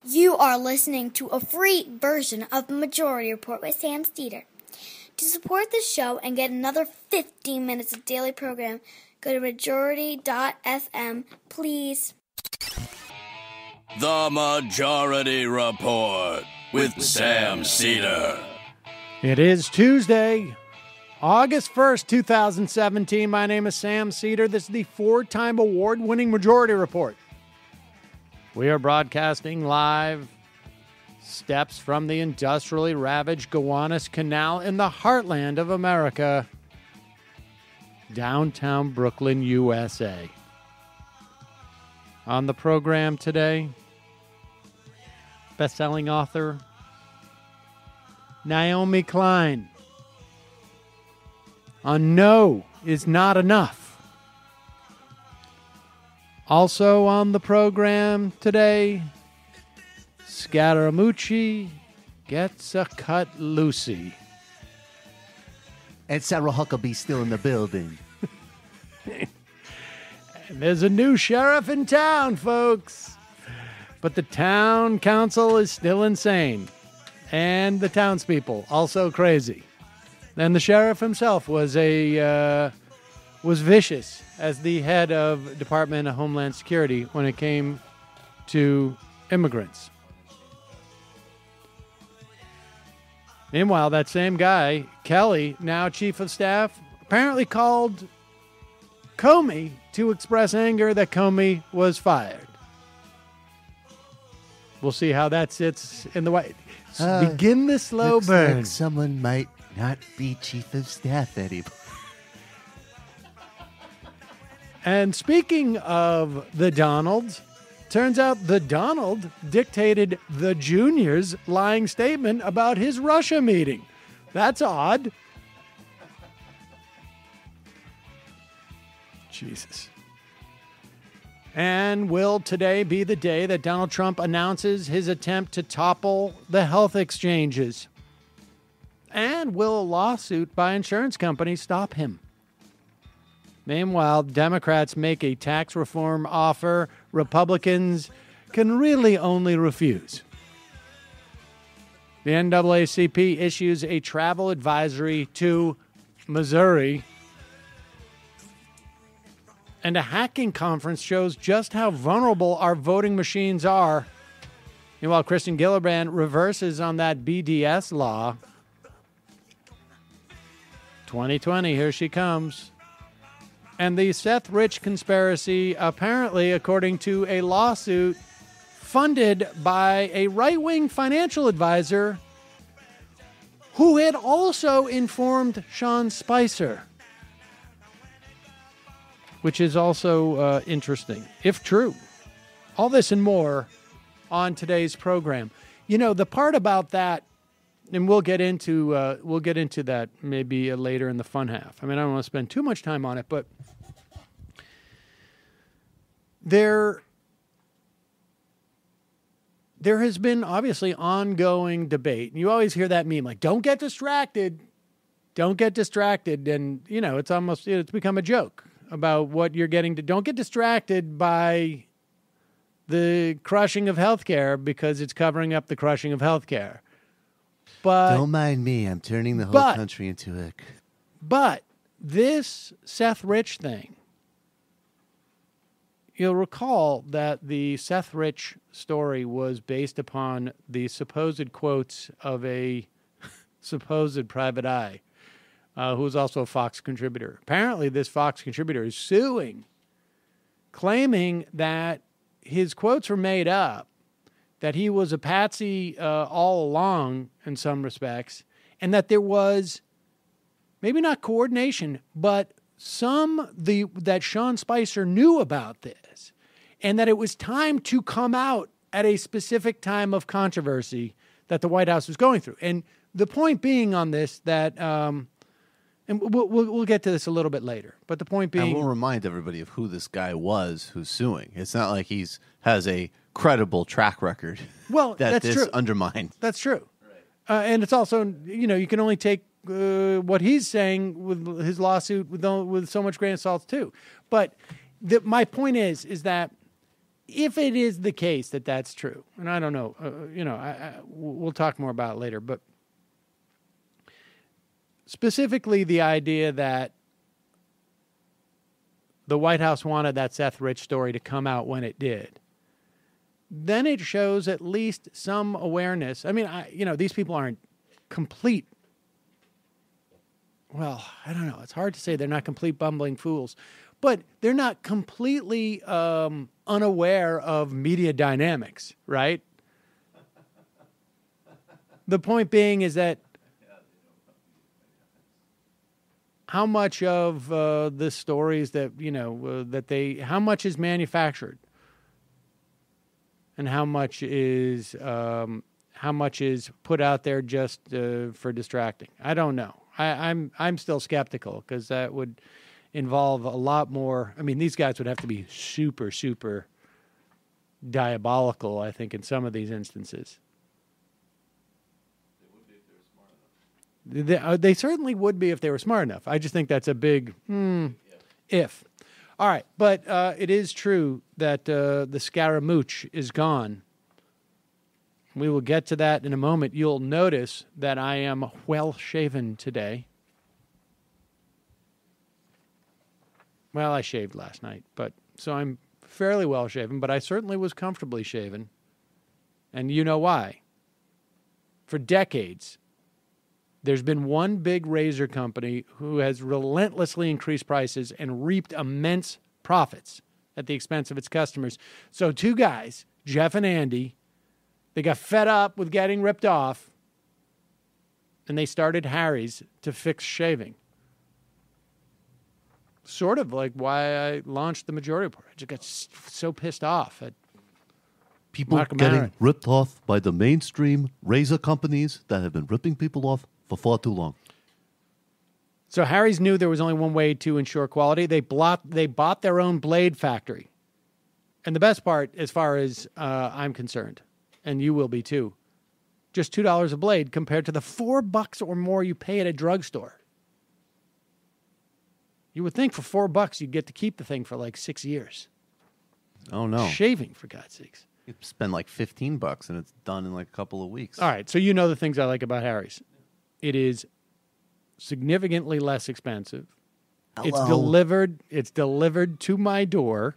You are listening to a free version of the Majority Report with Sam Steeder. To support the show and get another 15 minutes of daily program, go to majority.fm, please. The Majority Report with Sam Steeder. It is Tuesday, August 1st, 2017. My name is Sam Steeder. This is the four-time award-winning Majority Report. We are broadcasting live steps from the industrially ravaged Gowanus Canal in the heartland of America, downtown Brooklyn, USA. On the program today, best-selling author Naomi Klein on No is Not Enough. Also on the program today, Scaramucci gets a cut Lucy. And Sarah Huckabee still in the building. And there's a new sheriff in town, folks. But the town council is still insane. And the townspeople also crazy. And the sheriff himself was vicious as the head of Department of Homeland Security when it came to immigrants. Meanwhile, that same guy, Kelly, now chief of staff, apparently called Comey to express anger that Comey was fired. We'll see how that sits in the White. Begin the slow burn. Like someone might not be chief of staff anymore. And speaking of the Donalds, turns out the Donald dictated the Junior's lying statement about his Russia meeting. That's odd. Jesus. And will today be the day that Donald Trump announces his attempt to topple the health exchanges? And will a lawsuit by insurance companies stop him? Meanwhile, Democrats make a tax reform offer Republicans can really only refuse. The NAACP issues a travel advisory to Missouri. And a hacking conference shows just how vulnerable our voting machines are. Meanwhile, Kristen Gillibrand reverses on that BDS law. 2020, here she comes. And the Seth Rich conspiracy, apparently, according to a lawsuit funded by a right-wing financial advisor who had also informed Sean Spicer, which is also interesting, if true. All this and more on today's program. You know, the part about that, and we'll get into that maybe later in the fun half. I mean, I don't want to spend too much time on it, but there has been obviously ongoing debate. You always hear that meme, like, don't get distracted. Don't get distracted. And, you know, it's become a joke about what you're getting to. Don't get distracted by the crushing of healthcare because it's covering up the crushing of healthcare. But don't mind me. I'm turning the whole country into a... But this Seth Rich thing, you'll recall that the Seth Rich story was based upon the supposed quotes of a supposed private eye who was also a Fox contributor. Apparently, this Fox contributor is suing, claiming that his quotes were made up, that he was a patsy all along in some respects, and that there was maybe not coordination, but that Sean Spicer knew about this, and that it was time to come out at a specific time of controversy that the White House was going through. And the point being on this that, and we'll get to this a little bit later, but the point being... And we'll remind everybody of who this guy was who's suing. It's not like has a credible track record. Well, that's true. Undermined. That's true. Right. And it's also, you can only take what he's saying with his lawsuit with so much grain of salt too. But my point is that if it is the case that that's true, and I don't know, we'll talk more about it later, but specifically the idea that the White House wanted that Seth Rich story to come out when it did, then it shows at least some awareness. I mean, these people aren't complete. Well, I don't know. It's hard to say they're not complete bumbling fools, but they're not completely unaware of media dynamics, right? The point being is that how much of the stories that, how much is manufactured and how much is put out there just for distracting? I don't know. I'm still skeptical because that would involve a lot more. I mean, these guys would have to be super, super diabolical, I think, in some of these instances. They certainly would be if they were smart enough. I just think that's a big if. All right, but it is true that the Scaramouche is gone. We will get to that in a moment. You'll notice that I am well-shaven today. Well, I shaved last night, so I'm fairly well-shaven, but I certainly was comfortably shaven. And you know why? For decades, there's been one big razor company who has relentlessly increased prices and reaped immense profits at the expense of its customers. So two guys, Jeff and Andy, they got fed up with getting ripped off, and they started Harry's to fix shaving. Sort of like why I launched the Majority Report. I just got so pissed off at people getting ripped off by the mainstream razor companies that have been ripping people off for far too long. So Harry's knew there was only one way to ensure quality. They bought their own blade factory. And the best part, as far as I'm concerned, and you will be too, just $2 a blade compared to the $4 or more you pay at a drugstore. You would think for $4 you'd get to keep the thing for like 6 years. Oh, no. Shaving, for God's sakes. You spend like $15 and it's done in like a couple of weeks. All right, so you know the things I like about Harry's. It is significantly less expensive. Hello. It's delivered to my door.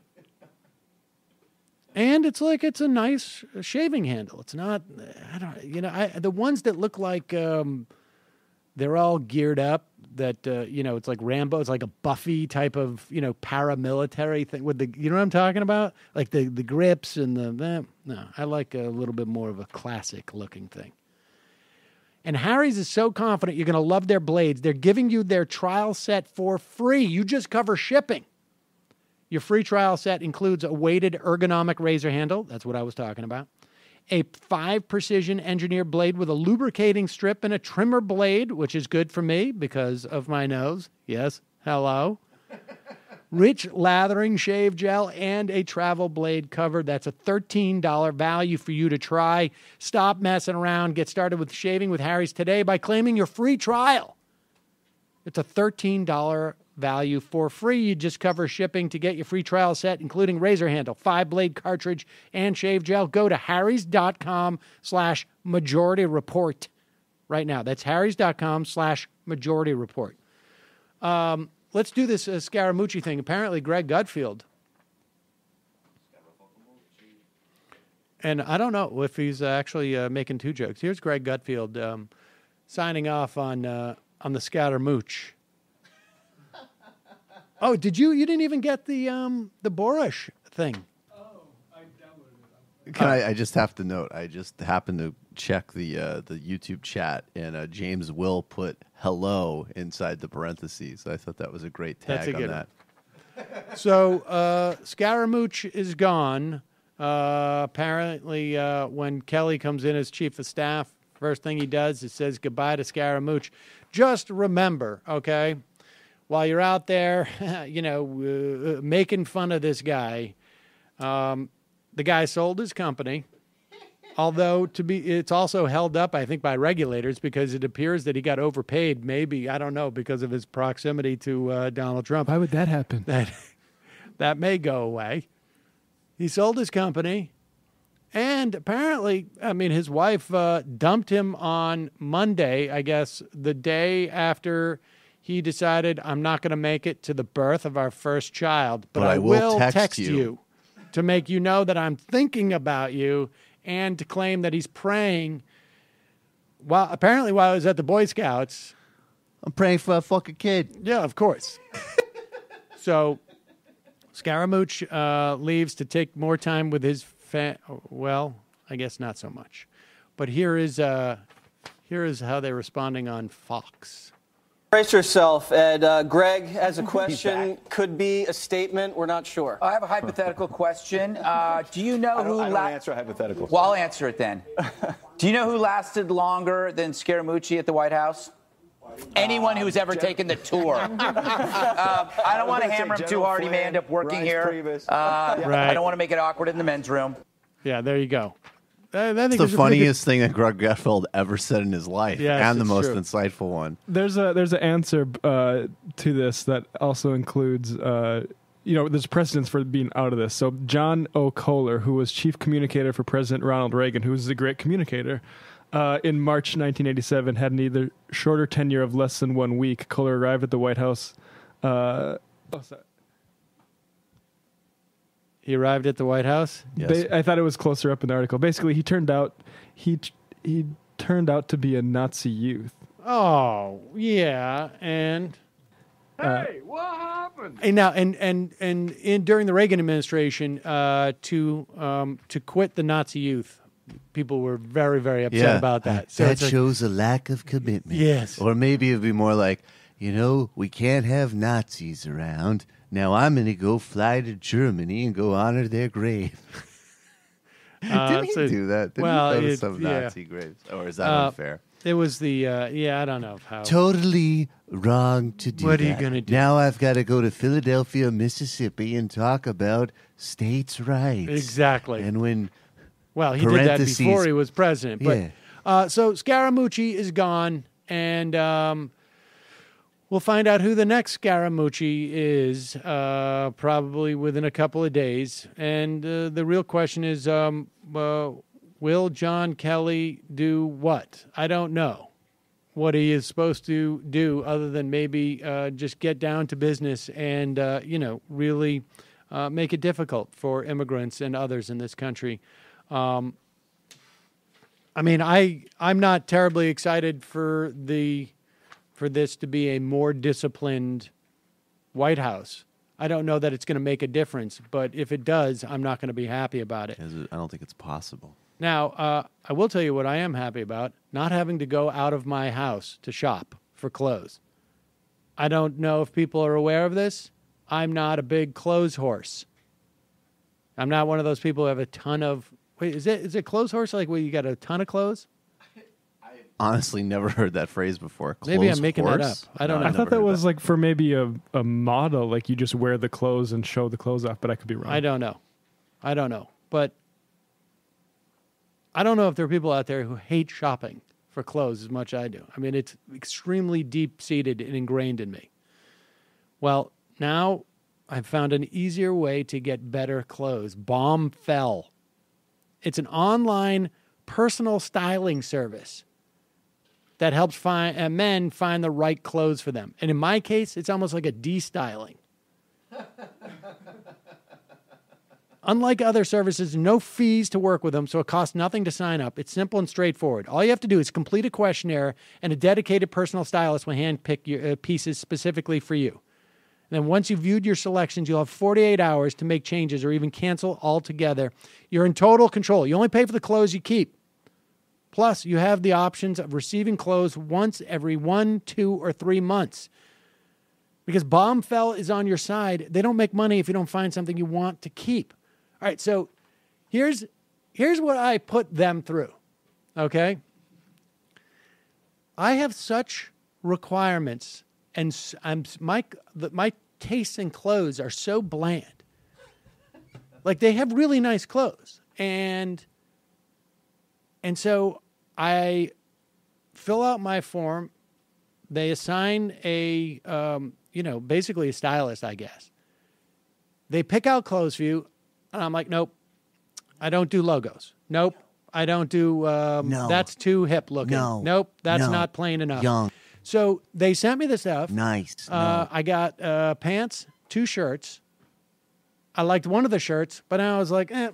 And it's a nice shaving handle. It's not, the ones that look like they're all geared up, that, it's like Rambo. It's like a Buffy type of, paramilitary thing with the, you know what I'm talking about? Like the grips and no, I like a little bit more of a classic looking thing. And Harry's is so confident you're going to love their blades. They're giving you their trial set for free. You just cover shipping. Your free trial set includes a weighted ergonomic razor handle. That's what I was talking about. A 5-precision engineered blade with a lubricating strip and a trimmer blade, which is good for me because of my nose. Yes, hello. Rich lathering shave gel and a travel blade cover. That's a $13 value for you to try. Stop messing around. Get started with shaving with Harry's today by claiming your free trial. It's a $13 value for free. You just cover shipping to get your free trial set, including razor handle, 5-blade cartridge, and shave gel. Go to harrys.com/majority report right now. That's harrys.com/majority report. Let's do this Scaramucci thing. Apparently, Greg Gutfield. And I don't know if he's actually making two jokes. Here's Greg Gutfield signing off on the Scaramouche. Oh, did you? You didn't even get the Borush thing. Oh, I downloaded it. I just have to note, I just happened to check the YouTube chat, and James Will put hello inside the parentheses. I thought that was a great tag on that. So Scaramouche is gone. Apparently, when Kelly comes in as chief of staff, first thing he does is says goodbye to Scaramouche. Just remember, okay, while you're out there, making fun of this guy, the guy sold his company. Although it's also held up, I think, by regulators because it appears that he got overpaid. Maybe, I don't know, because of his proximity to Donald Trump. Why would that happen? That may go away. He sold his company, and apparently, I mean, his wife dumped him on Monday, I guess, the day after he decided, I'm not going to make it to the birth of our first child, but I will text you to make you know that I'm thinking about you, and to claim that he's praying. Well, apparently while I was at the Boy Scouts. I'm praying for a fucking kid. Yeah, of course. So Scaramouche leaves to take more time with his well, I guess not so much. But here is how they're responding on Fox. Brace yourself, Ed. Greg has a question. Could be a statement. We're not sure. I have a hypothetical question. Do you know who... I don't answer hypotheticals. Well, I'll answer it then. Do you know who lasted longer than Scaramucci at the White House? Anyone who's ever taken the tour. I don't want to hammer him too hard. He may end up working here. I don't want to make it awkward in the men's room. Yeah, there you go. That's the funniest thing that Greg Gutfeld ever said in his life, and the most insightful one. There's an answer to this that also includes, there's precedence for being out of this. So John O. Kohler, who was chief communicator for President Ronald Reagan, who was a great communicator, in March 1987, had an either shorter tenure of less than 1 week. Kohler arrived at the White House. He arrived at the White House? Yes. I thought it was closer up in the article. Basically, he turned out to be a Nazi youth. Oh, yeah, and Hey, what happened? And now, and during the Reagan administration, to quit the Nazi youth, people were very, very upset about that. So that shows a lack of commitment. Yes, or maybe it'd be more like, we can't have Nazis around. Now I'm going to go fly to Germany and go honor their grave. Didn't he do that? Didn't he go to some Nazi graves? Or is that unfair? It was the, I don't know how. Totally wrong to do that. What are you going to do? Now I've got to go to Philadelphia, Mississippi and talk about states' rights. Exactly. And when... Well, he did that before he was president. But, so Scaramucci is gone, and... we'll find out who the next Scaramucci is probably within a couple of days. And the real question is, will John Kelly do what? I don't know what he is supposed to do other than maybe just get down to business and, really make it difficult for immigrants and others in this country. I'm not terribly excited for this to be a more disciplined White House. I don't know that it's going to make a difference, but if it does, I'm not going to be happy about it. I don't think it's possible. Now, I will tell you what I am happy about, not having to go out of my house to shop for clothes. I don't know if people are aware of this. I'm not a big clothes horse. I'm not one of those people who have a ton of... Wait, is it clothes horse like where you got a ton of clothes? Honestly, never heard that phrase before. Maybe I'm making that up. I don't know. I thought that was like for maybe a model, like you just wear the clothes and show the clothes off, but I could be wrong. I don't know. But I don't know if there are people out there who hate shopping for clothes as much as I do. I mean, it's extremely deep-seated and ingrained in me. Well, now I've found an easier way to get better clothes. Bombfell. It's an online personal styling service that helps men find the right clothes for them. And in my case, it's almost like a de-styling. Unlike other services, no fees to work with them, so it costs nothing to sign up. It's simple and straightforward. All you have to do is complete a questionnaire, and a dedicated personal stylist will handpick your pieces specifically for you. And then once you've viewed your selections, you'll have 48 hours to make changes or even cancel altogether. You're in total control. You only pay for the clothes you keep. Plus, you have the options of receiving clothes once every 1, 2, or 3 months. Because Bombfell is on your side. They don't make money if you don't find something you want to keep. All right, so here's what I put them through, okay? I have such requirements, and my tastes in clothes are so bland. Like, they have really nice clothes, and so I fill out my form. They assign basically a stylist, I guess. They pick out clothes for you. And I'm like, nope, I don't do logos. Nope, I don't do, that's too hip looking. Nope, that's not plain enough. Young. So they sent me the stuff. Nice. I got pants, 2 shirts. I liked one of the shirts, but I was like, I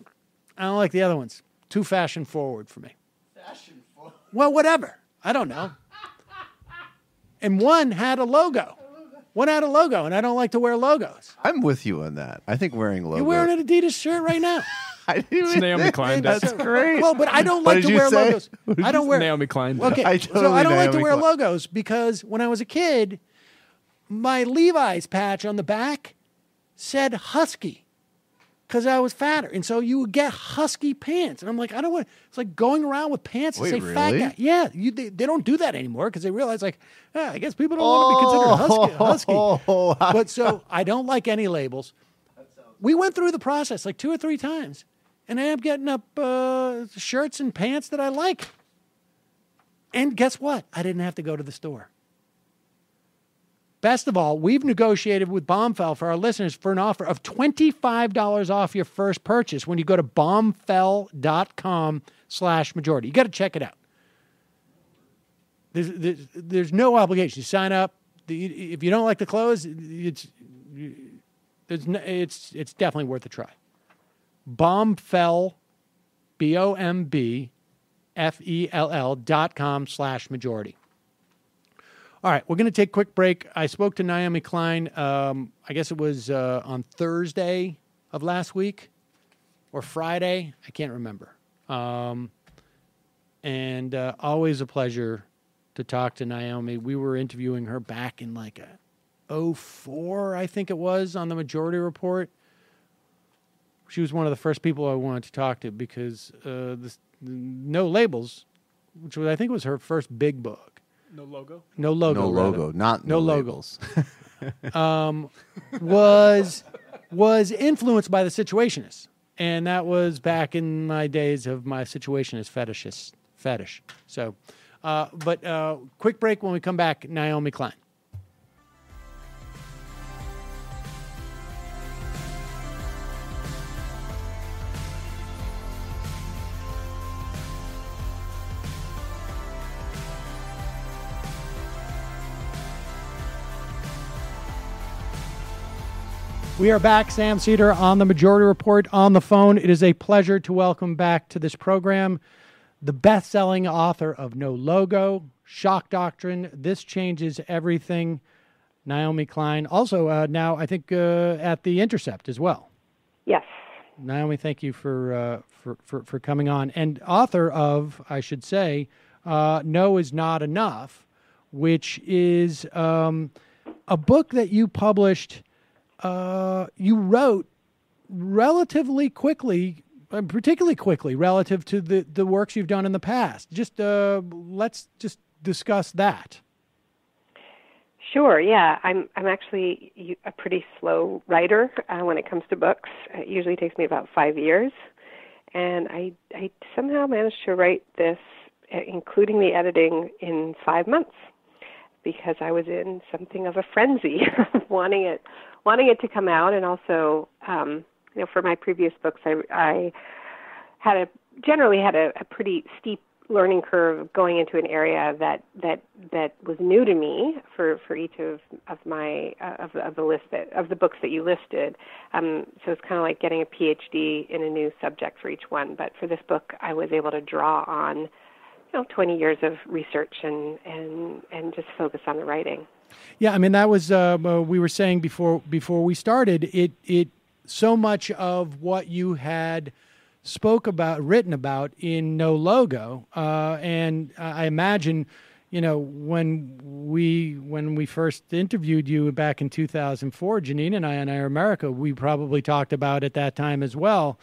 don't like the other ones. Too fashion forward for me. Fashion forward? Well, whatever. I don't know. And one had a logo. One had a logo, and I don't like to wear logos. I'm with you on that. I think wearing logos. You're wearing an Adidas shirt right now. It's Naomi Klein. That's great. Well, but I don't like to wear logos. I don't wear Naomi Klein. Okay, so I don't like to wear logos because when I was a kid, my Levi's patch on the back said Husky because I was fatter, and so you would get Husky pants, and I'm like, I don't want. It's like going around with pants that say fat guy. Yeah, they don't do that anymore because they realize like, I guess people don't want to be considered husky. But so I don't like any labels. We went through the process like 2 or 3 times. And I am getting up shirts and pants that I like. And guess what? I didn't have to go to the store. Best of all, we've negotiated with Bombfell for our listeners for an offer of $25 off your first purchase when you go to bombfell.com/majority. You got to check it out. There's no obligation. You sign up. If you don't like the clothes, it's definitely worth a try. Bombfell, BOMBFELL.com/majority. All right, we're going to take a quick break. I spoke to Naomi Klein, I guess it was on Thursday of last week or Friday. I can't remember. And always a pleasure to talk to Naomi. We were interviewing her back in like 2004, I think it was, on the Majority Report. She was one of the first people I wanted to talk to because No Labels, which was, I think was her first big book. No logo? No logo. No logo, not no labels. was influenced by the Situationists. And that was back in my days of my Situationist fetish. So, but quick break. When we come back, Naomi Klein. We are back. Sam Cedar on the Majority Report on the phone. It is a pleasure to welcome back to this program the best-selling author of No Logo, Shock Doctrine, This Changes Everything, Naomi Klein. Also, now I think at The Intercept as well. Yes. Naomi, thank you for coming on. And author of, I should say, No Is Not Enough, which is a book that you published. You wrote relatively quickly, particularly quickly, relative to the works you've done in the past. Just let's just discuss that. Sure. Yeah, I'm actually a pretty slow writer when it comes to books. It usually takes me about 5 years, and I somehow managed to write this, including the editing, in 5 months, because I was in something of a frenzy wanting it to come out. And also, for my previous books, I generally had a pretty steep learning curve going into an area that was new to me for each of my of the list of the books that you listed. So it's kind of like getting a PhD in a new subject for each one. But for this book, I was able to draw on 20 years of research and just focus on the writing. Yeah, I mean, that was, we were saying before we started, it so much of what you had written about in No Logo, and I imagine, when we first interviewed you back in 2004, Janine and I on Air America, we probably talked about at that time as well.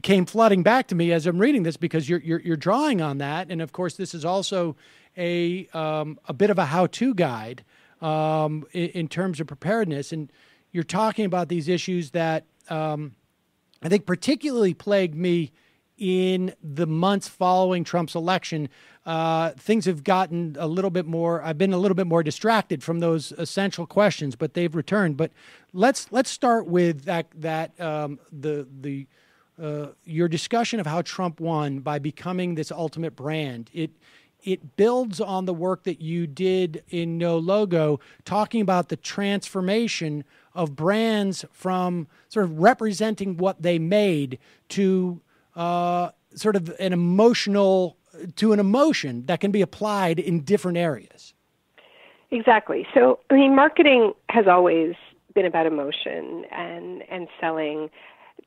Came flooding back to me as I'm reading this because you're drawing on that, and of course this is also a bit of a how-to guide in terms of preparedness, and you're talking about these issues that I think particularly plagued me in the months following Trump's election, things have gotten a little bit more. I've been a little bit more distracted from those essential questions, but they've returned. But let's start with your discussion of how Trump won by becoming this ultimate brand. It builds on the work that you did in No Logo, talking about the transformation of brands from sort of representing what they made to sort of an emotion that can be applied in different areas. Exactly. So, I mean, marketing has always been about emotion and selling,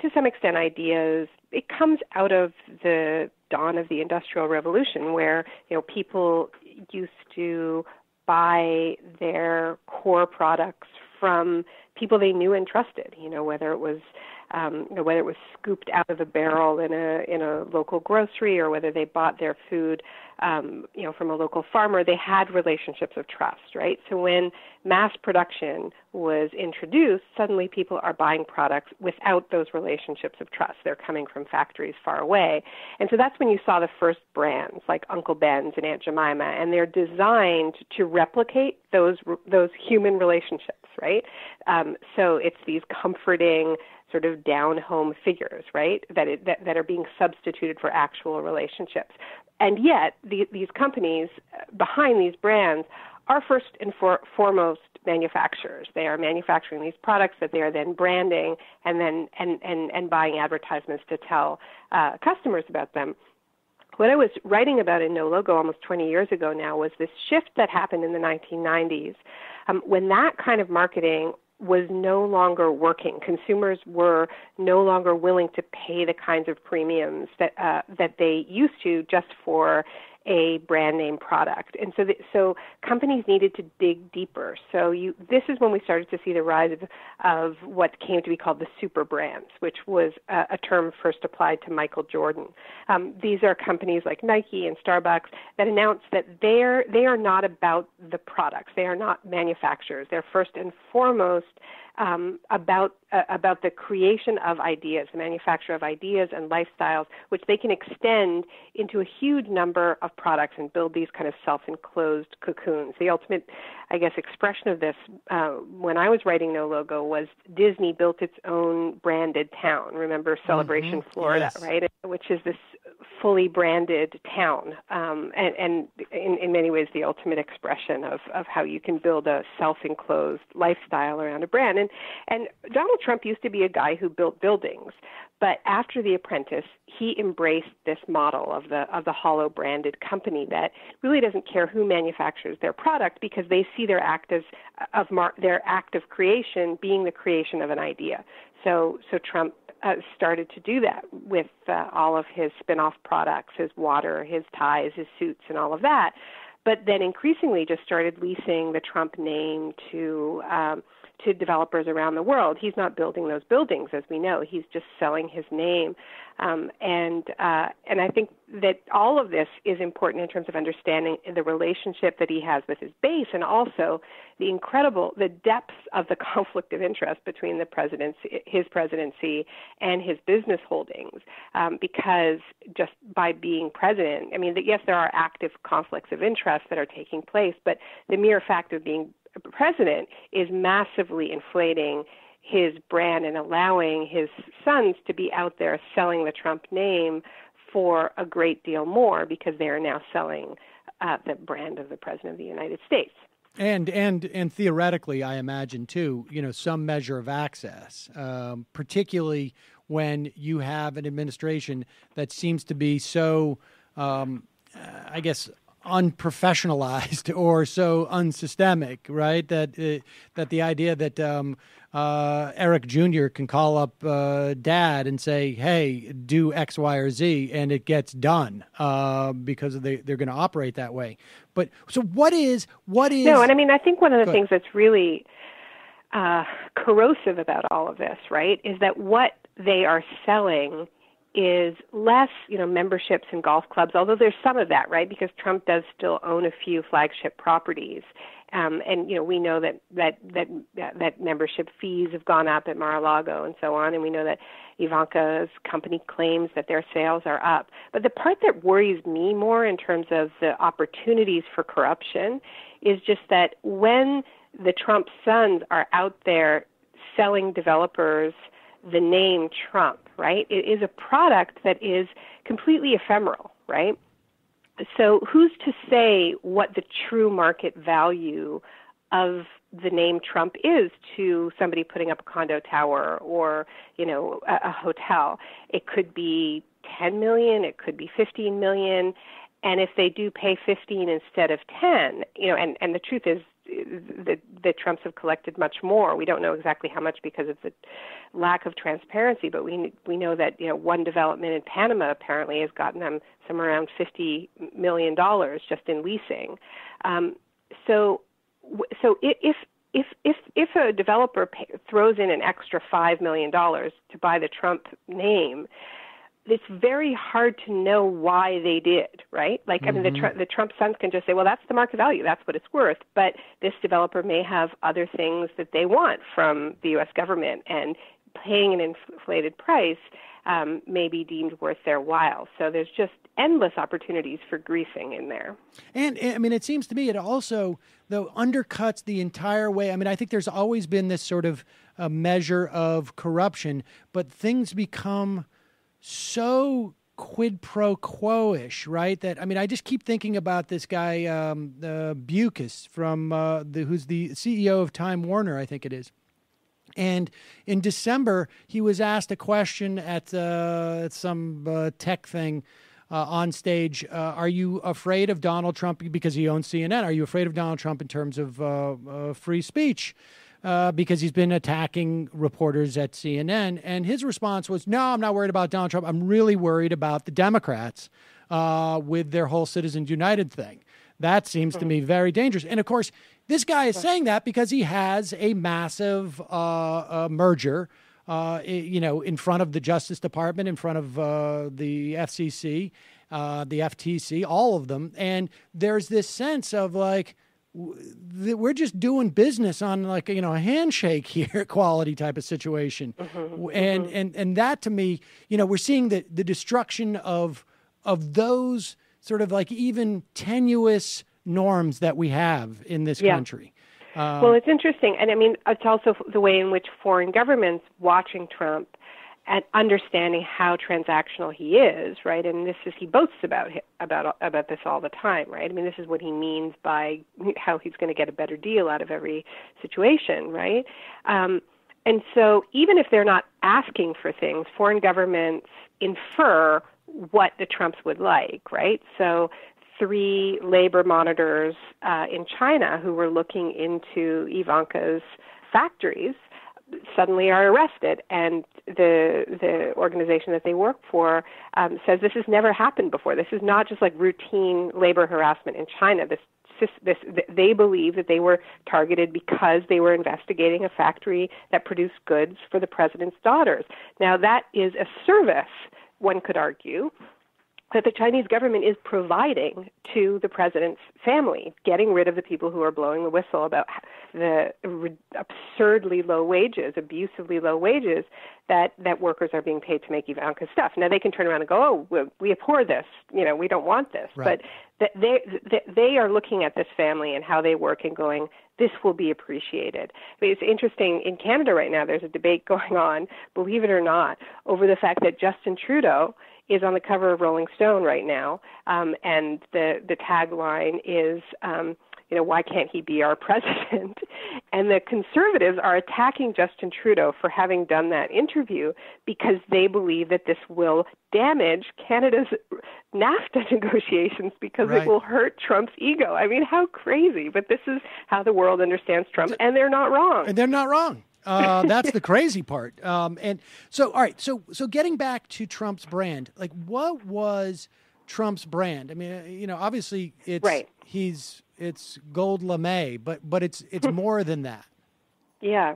to some extent, ideas. It comes out of the dawn of the Industrial Revolution, where, people used to buy their core products from people they knew and trusted, whether it was scooped out of a barrel in a local grocery, or whether they bought their food, from a local farmer. They had relationships of trust, right? So when mass production was introduced, suddenly people are buying products without those relationships of trust. They're coming from factories far away. And so that's when you saw the first brands like Uncle Ben's and Aunt Jemima, and they're designed to replicate those human relationships, right? So it's these comforting sort of down-home figures, right, that are being substituted for actual relationships. And yet, these companies behind these brands are first and foremost manufacturers. They are manufacturing these products that they are then branding and then and buying advertisements to tell customers about them. What I was writing about in No Logo almost 20 years ago now was this shift that happened in the 1990s when that kind of marketing was no longer working. Consumers were no longer willing to pay the kinds of premiums that they used to just for a brand name product. And so companies needed to dig deeper. So this is when we started to see the rise of what came to be called the super brands, which was a term first applied to Michael Jordan. These are companies like Nike and Starbucks that announce that they are not about the products. They are not manufacturers. They're first and foremost about the creation of ideas, the manufacture of ideas and lifestyles, which they can extend into a huge number of products and build these kind of self-enclosed cocoons. The ultimate, I guess, expression of this when I was writing No Logo was Disney built its own branded town. Remember Celebration, Florida, yes. Right? Which is this fully branded town, and in many ways the ultimate expression of how you can build a self-enclosed lifestyle around a brand. And Donald Trump used to be a guy who built buildings, but after The Apprentice, he embraced this model of the hollow branded company that really doesn't care who manufactures their product, because they see their act of creation being the creation of an idea. So Trump started to do that with all of his spin-off products, his water, his ties, his suits, and all of that. But then increasingly just started leasing the Trump name to developers around the world. He's not building those buildings, as we know. He's just selling his name. And I think that all of this is important in terms of understanding the relationship that he has with his base, and also the depths of the conflict of interest between his presidency and his business holdings. Because just by being president, I mean, yes, there are active conflicts of interest that are taking place, but the mere fact of being president is massively inflating his brand and allowing his sons to be out there selling the Trump name for a great deal more, because they are now selling the brand of the President of the United States. And theoretically, I imagine too, some measure of access, particularly when you have an administration that seems to be so, I guess, unprofessionalized or so unsystemic, right? That the idea that Eric Jr. can call up Dad and say, "Hey, do X, Y, or Z," and it gets done because they're going to operate that way. But so what is? No, and I mean, I think one of the things that's really corrosive about all of this, right, is that what they are selling is less, memberships in golf clubs, although there's some of that, right? Because Trump does still own a few flagship properties. And we know that membership fees have gone up at Mar-a-Lago and so on, and we know that Ivanka's company claims that their sales are up. But the part that worries me more in terms of the opportunities for corruption is just that when the Trump sons are out there selling developers the name Trump, right? It is a product that is completely ephemeral, right? So who's to say what the true market value of the name Trump is to somebody putting up a condo tower or, a hotel? It could be 10 million, it could be 15 million. And if they do pay 15 instead of 10, and the truth is, the Trumps have collected much more. We don't know exactly how much because of the lack of transparency, but we know that one development in Panama apparently has gotten them somewhere around $50 million just in leasing. So if a developer throws in an extra $5 million to buy the Trump name, it's very hard to know why they did, right? Like, I mean, the Trump sons can just say, well, that's the market value. That's what it's worth. But this developer may have other things that they want from the U.S. government, and paying an inflated price may be deemed worth their while. So there's just endless opportunities for greasing in there. And, I mean, it seems to me it also, though, undercuts the entire way. I mean, I think there's always been this sort of a measure of corruption, but things become so quid pro quo-ish, right? That, I mean, I just keep thinking about this guy, Bukis from who's the CEO of Time Warner, I think it is. And in December, he was asked a question at some tech thing on stage. Are you afraid of Donald Trump because he owns CNN? Are you afraid of Donald Trump in terms of free speech? Because he's been attacking reporters at CNN. And his response was, no, I'm not worried about Donald Trump. I'm really worried about the Democrats with their whole Citizens United thing. That seems to me very dangerous. And, of course, this guy is saying that because he has a massive merger, in front of the Justice Department, in front of the FCC, the FTC, all of them. And there's this sense of, like, we're just doing business on, like, a handshake here quality type of situation. And that, to me, we're seeing the destruction of those sort of, like, even tenuous norms that we have in this country. Well, it's interesting. And I mean, it's also the way in which foreign governments watching Trump and understanding how transactional he is, right? And he boasts about this all the time, right? I mean, this is what he means by how he's going to get a better deal out of every situation, right? And so even if they're not asking for things, foreign governments infer what the Trumps would like, right? So 3 labor monitors in China who were looking into Ivanka's factories suddenly are arrested, and the organization that they work for says this has never happened before. This is not just like routine labor harassment in China. They believe that they were targeted because they were investigating a factory that produced goods for the president's daughters. Now, that is a service, one could argue, that the Chinese government is providing to the president's family, getting rid of the people who are blowing the whistle about the absurdly low wages, abusively low wages that workers are being paid to make Ivanka's stuff. Now, they can turn around and go, oh, we abhor this, we don't want this. Right. But they are looking at this family and how they work and going, this will be appreciated. But it's interesting, in Canada right now, there's a debate going on, believe it or not, over the fact that Justin Trudeau is on the cover of Rolling Stone right now, and the tagline is, why can't he be our president? And the Conservatives are attacking Justin Trudeau for having done that interview because they believe that this will damage Canada's NAFTA negotiations because it will hurt Trump's ego. I mean, how crazy. But this is how the world understands Trump, and they're not wrong. And they're not wrong. That's the crazy part. And so, all right. So getting back to Trump's brand, like, what was Trump's brand? I mean, obviously it's gold lame, but it's more than that. Yeah,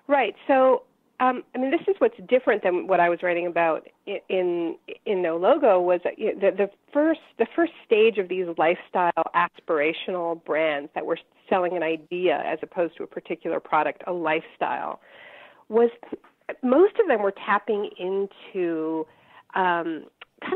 right. So this is what's different than what I was writing about in No Logo was that the first stage of these lifestyle aspirational brands that were selling an idea as opposed to a particular product, a lifestyle, was most of them were tapping into kind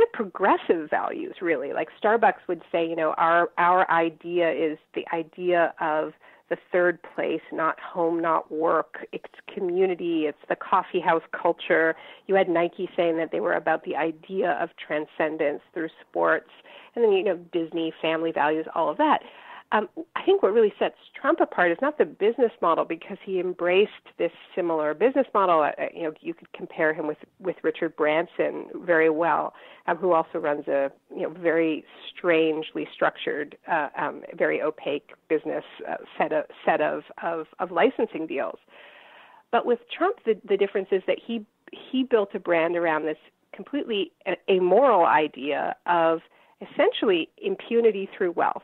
of progressive values, really. Like Starbucks would say, our idea is the idea of the third place, not home, not work. It's community. It's the coffee house culture. You had Nike saying that they were about the idea of transcendence through sports. And then, Disney, family values, all of that. I think what really sets Trump apart is not the business model, because he embraced this similar business model. You could compare him with Richard Branson very well, who also runs a very strangely structured, very opaque business set of licensing deals. But with Trump, the difference is that he built a brand around this completely amoral idea of essentially impunity through wealth.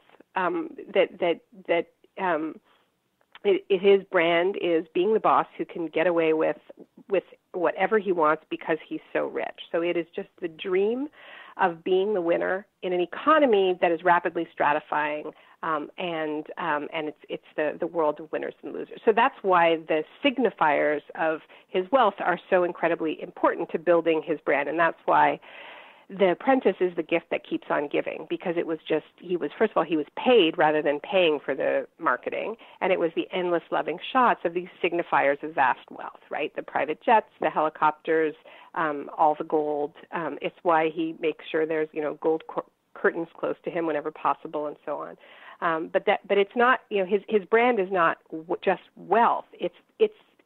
His brand is being the boss who can get away with whatever he wants because he's so rich. So it is just the dream of being the winner in an economy that is rapidly stratifying, and it's the world of winners and losers. So that's why the signifiers of his wealth are so incredibly important to building his brand, and that's why The Apprentice is the gift that keeps on giving, because it was just, he was paid rather than paying for the marketing, and it was the endless loving shots of these signifiers of vast wealth, right? The private jets, the helicopters, all the gold. It's why he makes sure there's, gold curtains close to him whenever possible, and so on. But it's not, his brand is not just wealth.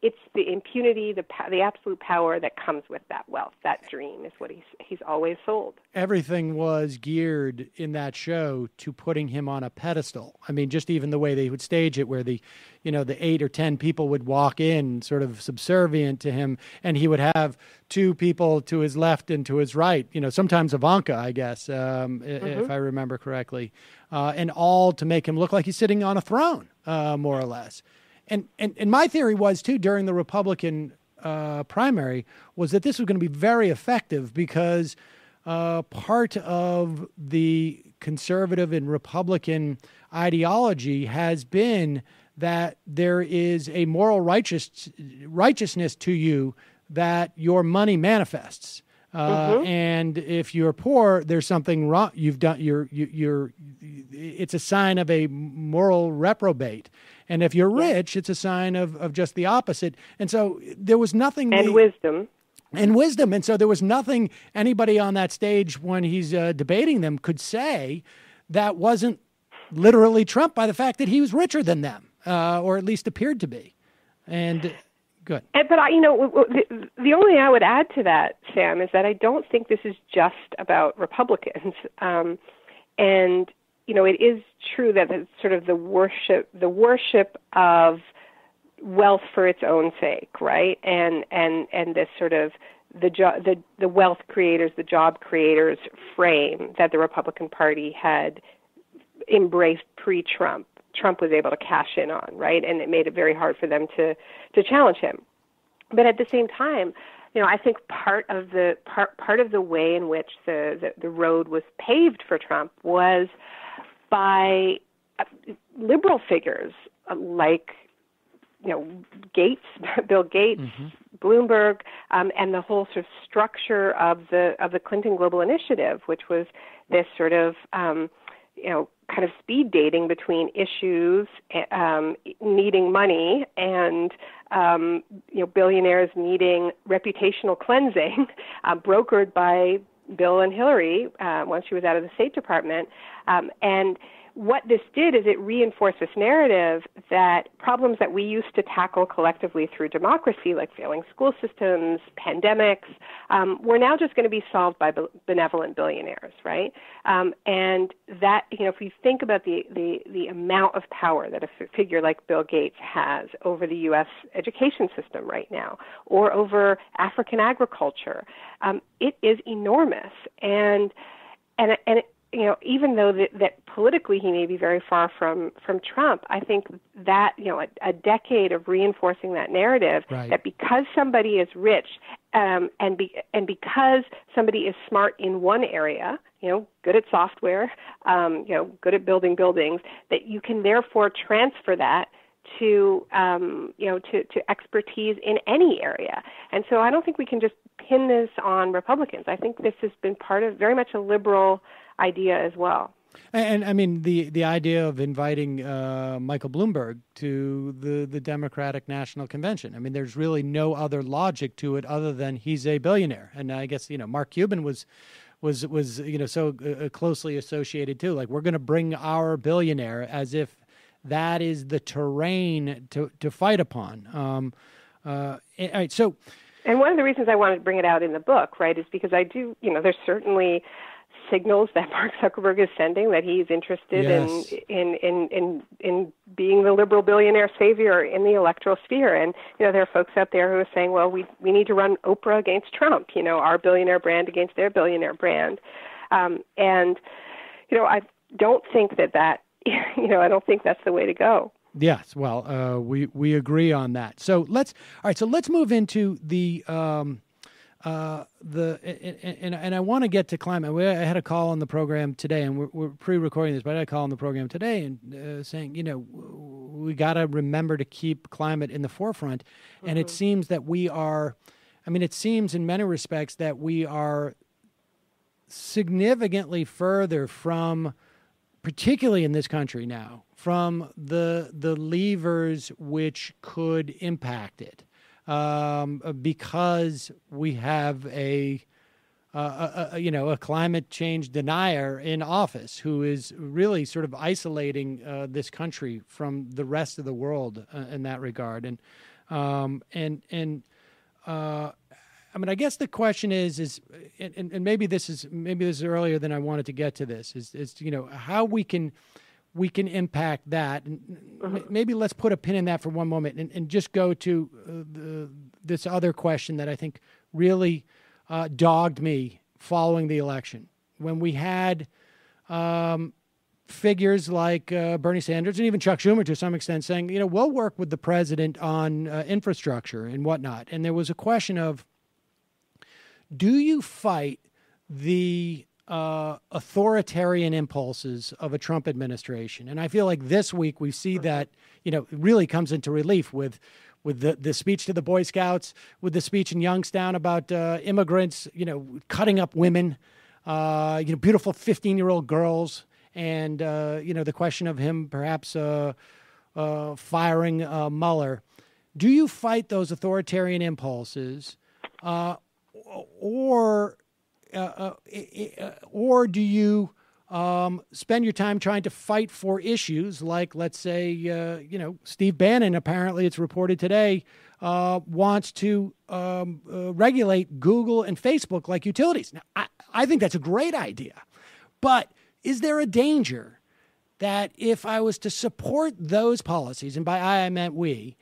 It's the impunity, the absolute power that comes with that wealth. That dream is what he's always sold. Everything was geared in that show to putting him on a pedestal. I mean, just even the way they would stage it, where the 8 or 10 people would walk in sort of subservient to him, and he would have 2 people to his left and to his right, sometimes Ivanka, I guess, if I remember correctly, and all to make him look like he's sitting on a throne, more or less. And my theory was, too, during the Republican primary, was that this was going to be very effective because part of the conservative and Republican ideology has been that there is a moral righteousness to you that your money manifests. And if you're poor, there's something wrong. You've done. It's a sign of a moral reprobate. And if you're rich, it's a sign of just the opposite. And so there was nothing. And wisdom. And so there was nothing anybody on that stage when he's debating them could say that wasn't literally trumped by the fact that he was richer than them, or at least appeared to be. And good. But the only thing I would add to that, Sam, is that I don't think this is just about Republicans. And it is true that it's sort of the worship of wealth for its own sake, right? And this sort of the wealth creators, the job creators frame that the Republican Party had embraced pre-Trump. Trump was able to cash in on, right? And it made it very hard for them to challenge him. But at the same time, I think part of the way in which the road was paved for Trump was by liberal figures like Gates, Bill Gates, Bloomberg, and the whole sort of structure of the Clinton Global Initiative, which was this sort of kind of speed dating between issues needing money and billionaires needing reputational cleansing, brokered by Bill and Hillary once she was out of the State Department. And what this did is it reinforced this narrative that problems that we used to tackle collectively through democracy, like failing school systems, pandemics, were now just going to be solved by benevolent billionaires, right? And that, if you think about the amount of power that a figure like Bill Gates has over the U.S. education system right now, or over African agriculture, it is enormous. And even though that politically he may be very far from Trump, I think that, a decade of reinforcing that narrative that because somebody is rich and because somebody is smart in one area, good at software, good at building buildings, that you can therefore transfer that to expertise in any area. And so I don't think we can just pin this on Republicans. I think this has been part of very much a liberal idea as well. And I mean, the idea of inviting Michael Bloomberg to the Democratic National Convention. I mean, there's really no other logic to it other than he's a billionaire. And I guess, Mark Cuban was so closely associated too. Like, we're going to bring our billionaire as if that is the terrain to fight upon. All right, so. And one of the reasons I wanted to bring it out in the book, right, is because I do, there's certainly signals that Mark Zuckerberg is sending that he's interested in being the liberal billionaire savior in the electoral sphere. And, there are folks out there who are saying, well, we need to run Oprah against Trump, our billionaire brand against their billionaire brand. I don't think that I don't think that's the way to go. Yes, well, we agree on that. So let's move into the and I want to get to climate. I had a call on the program today, and we're pre-recording this, but I had a call on the program today and saying, we got to remember to keep climate in the forefront. Mm-hmm. And it seems that it seems in many respects that we are significantly further from, particularly in this country now, from the levers which could impact it, because we have a climate change denier in office who is really sort of isolating this country from the rest of the world in that regard. And I guess the question is maybe this is earlier than I wanted to get to this, is how we can impact that. And maybe let's put a pin in that for one moment and just go to this other question that I think really dogged me following the election, when we had figures like Bernie Sanders and even Chuck Schumer to some extent saying, we'll work with the president on infrastructure and whatnot. And there was a question of, do you fight the authoritarian impulses of a Trump administration? And I feel like this week we see that, it really comes into relief with the speech to the Boy Scouts, with the speech in Youngstown about immigrants, cutting up women, beautiful 15-year-old girls, and, the question of him perhaps firing Mueller. Do you fight those authoritarian impulses, or do you spend your time trying to fight for issues like, let's say, Steve Bannon, apparently it's reported today, wants to regulate Google and Facebook like utilities. Now, I think that's a great idea. But is there a danger that if I was to support those policies, and by I meant we,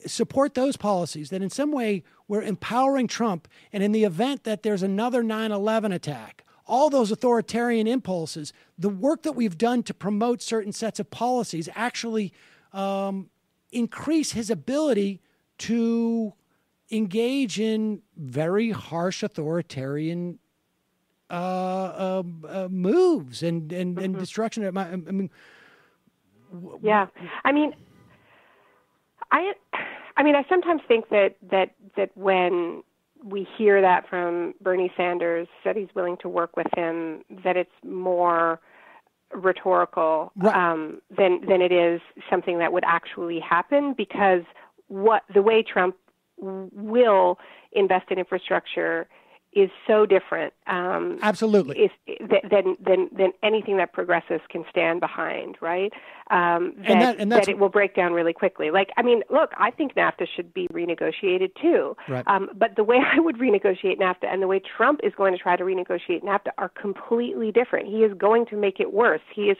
support those policies, that in some way we're empowering Trump, and in the event that there's another 9/11 attack, all those authoritarian impulses, the work that we've done to promote certain sets of policies actually increase his ability to engage in very harsh authoritarian moves and destruction. Yeah, I sometimes think that when we hear that from Bernie Sanders, that he's willing to work with him, that it's more rhetorical than it is something that would actually happen, because the way Trump will invest in infrastructure is so different. Absolutely. Than anything that progressives can stand behind, right? That it will break down really quickly. Look, I think NAFTA should be renegotiated too. Right. But the way I would renegotiate NAFTA and the way Trump is going to try to renegotiate NAFTA are completely different. He is going to make it worse. He is.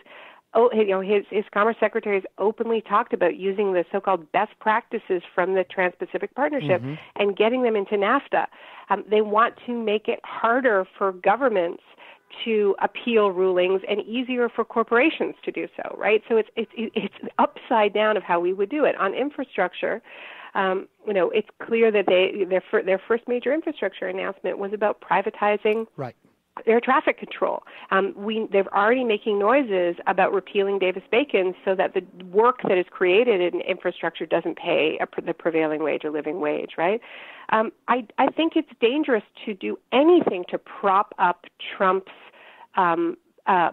His Commerce Secretary has openly talked about using the so-called best practices from the Trans-Pacific Partnership and getting them into NAFTA. They want to make it harder for governments to appeal rulings and easier for corporations to do so, right? So it's upside down of how we would do it. On infrastructure, it's clear that their first major infrastructure announcement was about privatizing air traffic control. They're already making noises about repealing Davis-Bacon so that the work that is created in infrastructure doesn't pay the prevailing wage or living wage, right? I think it's dangerous to do anything to prop up Trump's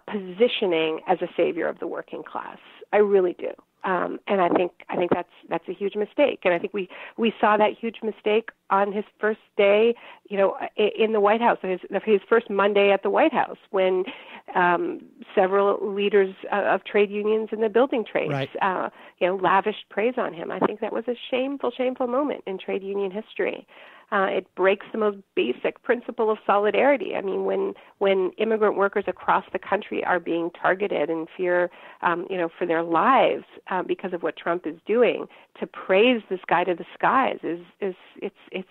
positioning as a savior of the working class. I really do. And I think that's a huge mistake. And I think we saw that huge mistake on his first day, in the White House, his first Monday at the White House, when several leaders of trade unions in the building trades, lavished praise on him. I think that was a shameful moment in trade union history. It breaks the most basic principle of solidarity. I mean, when immigrant workers across the country are being targeted and fear, for their lives because of what Trump is doing, to praise this guy to the skies it's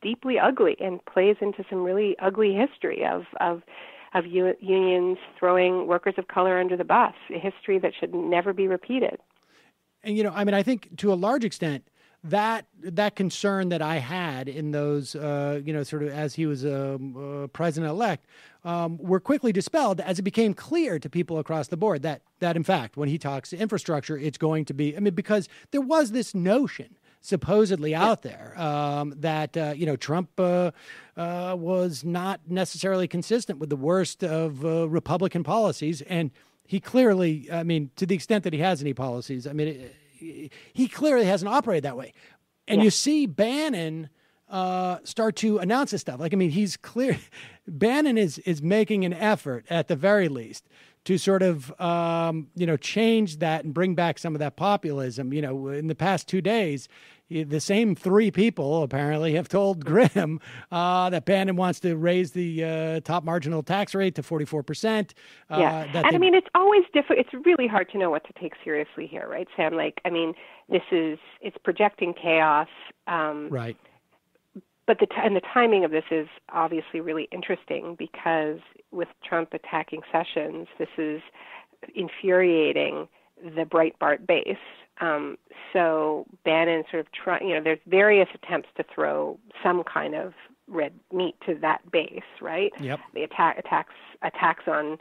deeply ugly and plays into some really ugly history of unions throwing workers of color under the bus, a history that should never be repeated. And I think to a large extent, that concern that I had in those, sort of as he was president-elect, were quickly dispelled as it became clear to people across the board that in fact, when he talks infrastructure, it's going to be, because there was this notion supposedly out there that, Trump was not necessarily consistent with the worst of Republican policies. And he clearly, to the extent that he has any policies, he clearly hasn't operated that way. And you see Bannon start to announce this stuff. He's clear. Bannon is making an effort, at the very least, to sort of, change that and bring back some of that populism. In the past 2 days, the same three people apparently have told Graham that Bannon wants to raise the top marginal tax rate to 44%. It's always difficult. It's really hard to know what to take seriously here, right, Sam? It's projecting chaos. Right. But the timing of this is obviously really interesting because with Trump attacking Sessions, this is infuriating the Breitbart base. So Bannon sort of there's various attempts to throw some kind of red meat to that base, right? Yep. The attacks on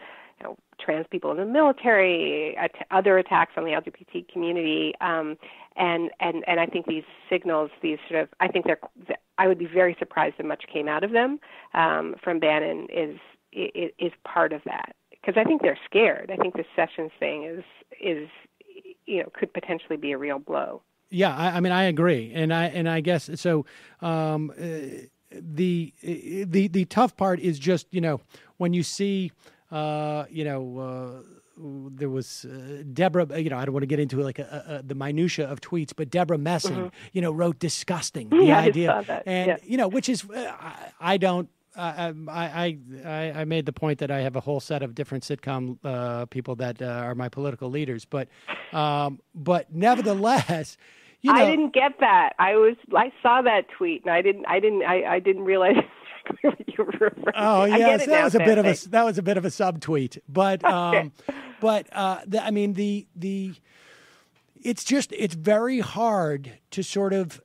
trans people in the military, other attacks on the LGBT community, and I think these signals, I would be very surprised if much came out of them from Bannon is part of that, because I think they're scared. I think the Sessions thing is could potentially be a real blow. Yeah, I agree, and I guess so. The tough part is just when you see there was Deborah. I don't want to get into the minutia of tweets, but Deborah Messing, wrote disgusting. The idea, I saw that. And which is I don't. I made the point that I have a whole set of different sitcom people that are my political leaders, but nevertheless, I didn't get that. I saw that tweet, and I didn't realize exactly what you were referring to. Oh yes, that was a bit of a subtweet, but okay. It's very hard to sort of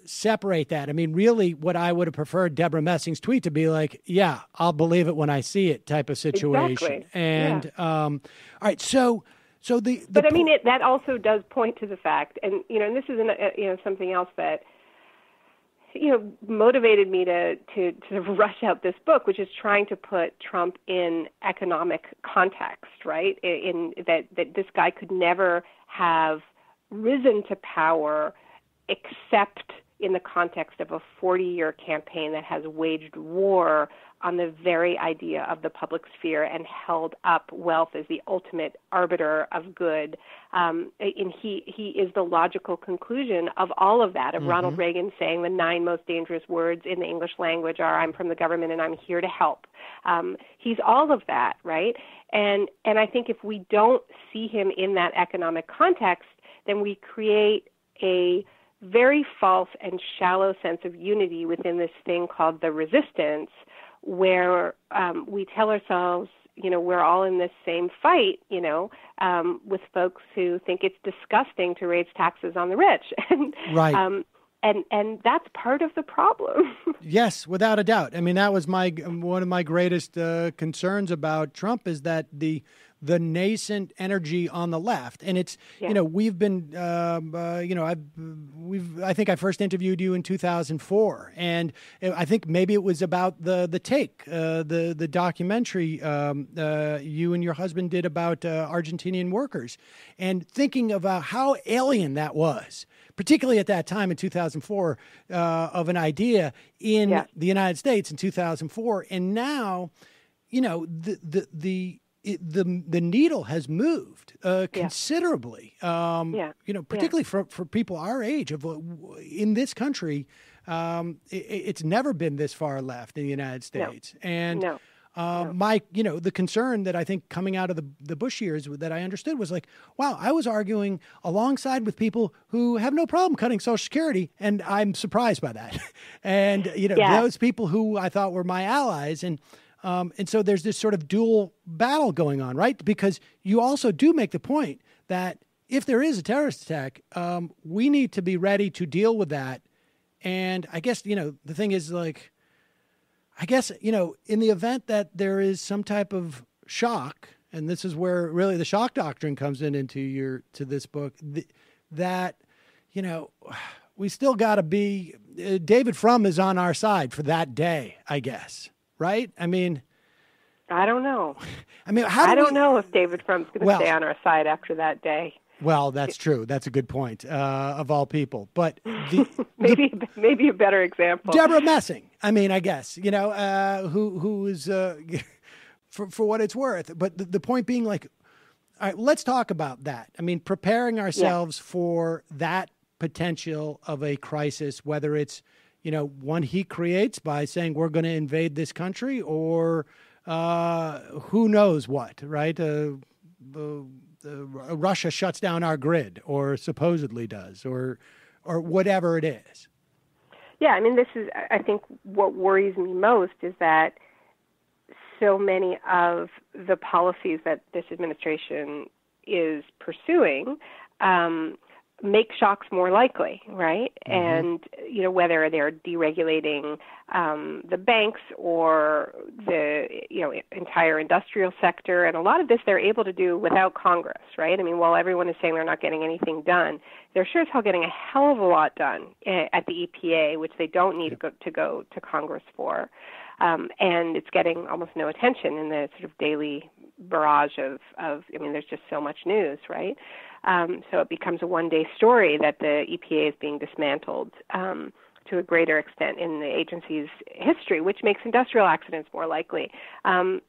separate that. Really, what I would have preferred Deborah Messing's tweet to be like, yeah, I'll believe it when I see it type of situation. Exactly. And all right, so that also does point to the fact, and and this is something else that motivated me to rush out this book, which is trying to put Trump in economic context, right? In that this guy could never have risen to power except in the context of a 40-year campaign that has waged war on the very idea of the public sphere and held up wealth as the ultimate arbiter of good. And he is the logical conclusion of all of that, of Ronald Reagan saying the 9 most dangerous words in the English language are, I'm from the government and I'm here to help. He's all of that, right? And I think if we don't see him in that economic context, then we create a very false and shallow sense of unity within this thing called the resistance, where we tell ourselves, we're all in this same fight, with folks who think it's disgusting to raise taxes on the rich. And, right. And that's part of the problem. Yes, without a doubt. I mean, that was one of my greatest concerns about Trump is that the nascent energy on the left, and it's we've been I think I first interviewed you in 2004, and I think maybe it was about the Take, the documentary you and your husband did about Argentinian workers, and thinking about how alien that was, particularly at that time in 2004, of an idea in the United States in 2004, and now, the needle has moved considerably. Particularly for people our age, in this country, it's never been this far left in the United States. The concern that I think coming out of the Bush years that I understood was like, wow, I was arguing alongside with people who have no problem cutting Social Security, and I'm surprised by that. And those people who I thought were my allies, and so there's this sort of dual battle going on, right? Because you also do make the point that if there is a terrorist attack, we need to be ready to deal with that. And I guess, the thing is, like, in the event that there is some type of shock, and this is where really the shock doctrine comes into this book, that, we still got to be, David Frum is on our side for that day, I guess. Right? I mean, I don't know. I mean, I don't know if David Frum's going to stay on our side after that day. Well, that's true. That's a good point, of all people. But maybe a better example. Deborah Messing. I mean, I guess who is for what it's worth. But the point being, like, all right, let's talk about that. I mean, preparing ourselves for that potential of a crisis, whether it's one he creates by saying we're going to invade this country, or who knows what, right? Russia shuts down our grid, or supposedly does, or whatever it is. Yeah, I mean, I think what worries me most is that so many of the policies that this administration is pursuing make shocks more likely, right? Mm-hmm. And, whether they're deregulating the banks or the, entire industrial sector. And a lot of this they're able to do without Congress, right? I mean, while everyone is saying they're not getting anything done, they're sure as hell getting a hell of a lot done at the EPA, which they don't need to go to Congress for. And it's getting almost no attention in the sort of daily barrage of there's just so much news, right? So it becomes a one-day story that the EPA is being dismantled to a greater extent in the agency's history, which makes industrial accidents more likely.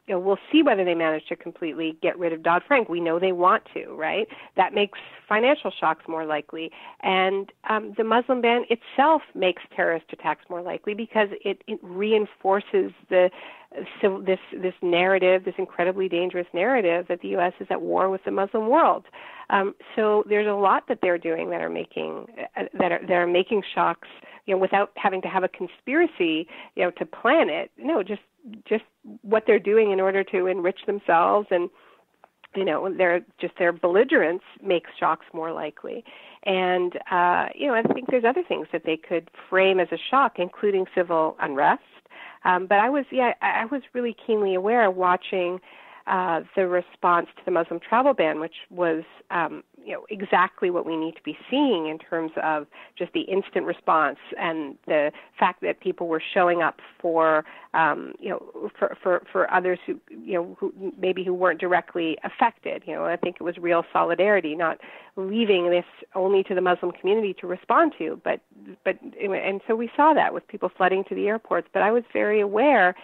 We'll see whether they manage to completely get rid of Dodd-Frank. We know they want to, right? That makes financial shocks more likely. And the Muslim ban itself makes terrorist attacks more likely because it reinforces this narrative, this incredibly dangerous narrative that the U.S. is at war with the Muslim world. So there's a lot that they're doing that are making shocks, without having to have a conspiracy, to plan it. No, just what they're doing in order to enrich themselves, and their belligerence makes shocks more likely. And I think there's other things that they could frame as a shock, including civil unrest. But I was really keenly aware watching the response to the Muslim travel ban, which was, exactly what we need to be seeing in terms of just the instant response and the fact that people were showing up for others who weren't directly affected. I think it was real solidarity, not leaving this only to the Muslim community to respond to. And so we saw that with people flooding to the airports. But I was very aware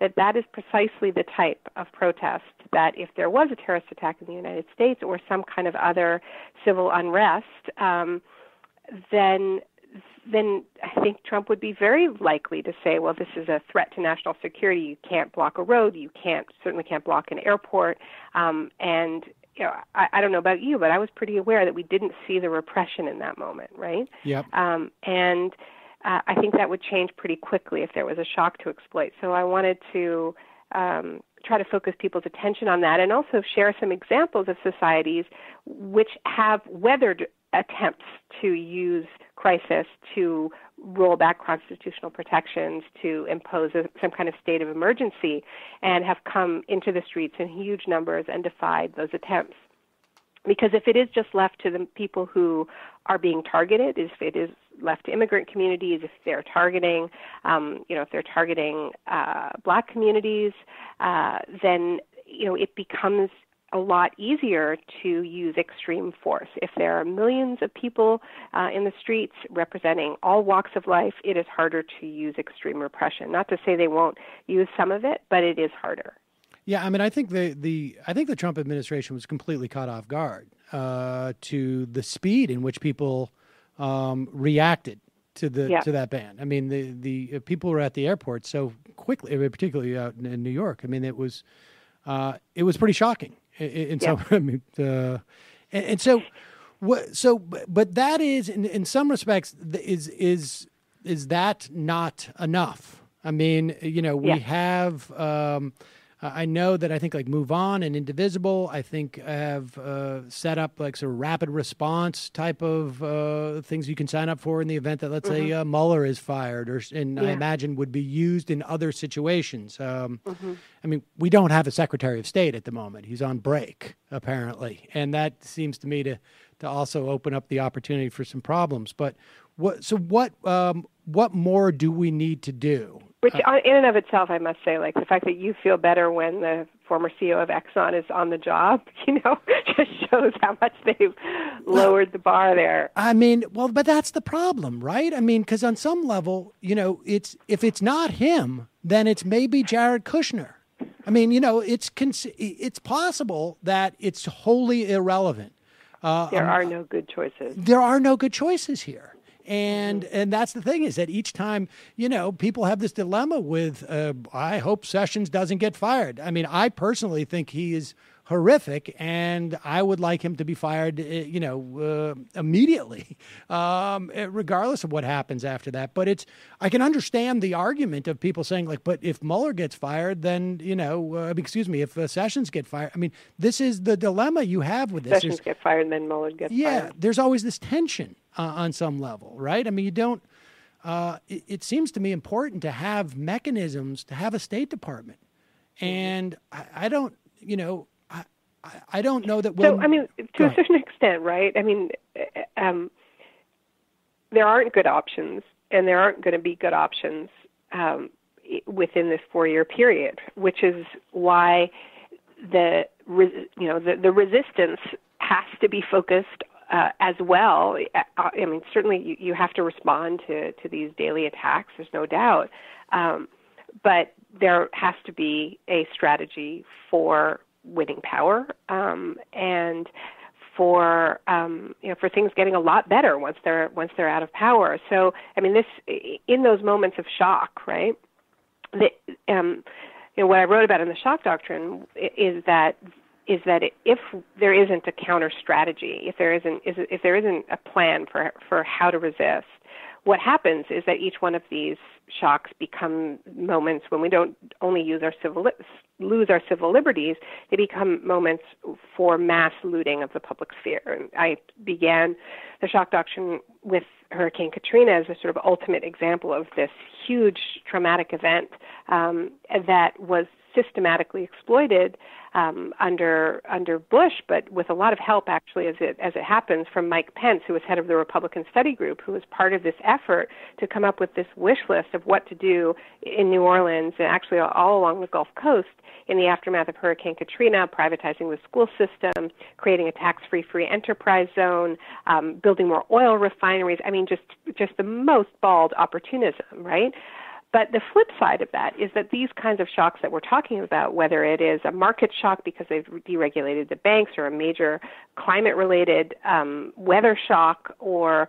that is precisely the type of protest that if there was a terrorist attack in the United States or some kind of other civil unrest, then I think Trump would be very likely to say, well, this is a threat to national security. You can't block a road. You certainly can't block an airport. And I don't know about you, but I was pretty aware that we didn't see the repression in that moment, right? Yep. I think that would change pretty quickly if there was a shock to exploit. So I wanted to try to focus people's attention on that and also share some examples of societies which have weathered attempts to use crisis to roll back constitutional protections, to impose some kind of state of emergency, and have come into the streets in huge numbers and defied those attempts. Because if it is just left to the people who are being targeted, if it is left to immigrant communities, if they're targeting, if they're targeting black communities, then it becomes a lot easier to use extreme force. If there are millions of people in the streets representing all walks of life, it is harder to use extreme repression. Not to say they won't use some of it, but it is harder. Yeah, I mean, I think the Trump administration was completely caught off guard to the speed in which people reacted to that ban. I mean, the people were at the airport so quickly, particularly out in New York. I mean, it was pretty shocking. But that is in some respects is that not enough? I mean, we have. I know that I think like Move On and Indivisible, I think have set up like sort of rapid response type of things you can sign up for in the event that, let's say, Mueller is fired, I imagine would be used in other situations. I mean, we don't have a Secretary of State at the moment. He's on break, apparently. And that seems to me to also open up the opportunity for some problems. But what more do we need to do? Which, in and of itself, I must say, like the fact that you feel better when the former CEO of Exxon is on the job, just shows how much they've lowered the bar there. I mean, but that's the problem, right? I mean, because on some level, if it's not him, then it's maybe Jared Kushner. I mean, it's possible that it's wholly irrelevant. There are no good choices. There are no good choices here. And that's the thing, is that each time, people have this dilemma with, I hope Sessions doesn't get fired. I mean, I personally think he is horrific, and I would like him to be fired, immediately, regardless of what happens after that. But I can understand the argument of people saying, like, but if Mueller gets fired, then, if Sessions get fired. I mean, this is the dilemma you have with this. Sessions get fired, and then Mueller gets fired. Yeah, there's always this tension on some level, right? I mean, you don't, it seems to me important to have mechanisms to have a State Department. And I don't know that we'll... So, I mean, to a certain extent, right? I mean, there aren't good options, and there aren't going to be good options within this 4-year period, which is why the resistance has to be focused as well. I mean, certainly you have to respond to these daily attacks, there's no doubt. But there has to be a strategy for winning power and for things getting a lot better once they're out of power. So, I mean, in those moments of shock, right? What I wrote about in the shock doctrine is that if there isn't a counter strategy, if there isn't a plan for how to resist, what happens is that each one of these shocks become moments when we don't only lose our civil liberties, they become moments for mass looting of the public sphere. And I began the shock doctrine with Hurricane Katrina as a sort of ultimate example of this huge traumatic event that was systematically exploited under Bush, but with a lot of help, actually, as it happens, from Mike Pence, who was head of the Republican Study Group, who was part of this effort to come up with this wish list of what to do in New Orleans and actually all along the Gulf Coast in the aftermath of Hurricane Katrina, privatizing the school system, creating a tax-free free enterprise zone, building more oil refineries. I mean, just the most bald opportunism, right? But the flip side of that is that these kinds of shocks that we're talking about, whether it is a market shock because they've deregulated the banks, or a major climate-related weather shock, or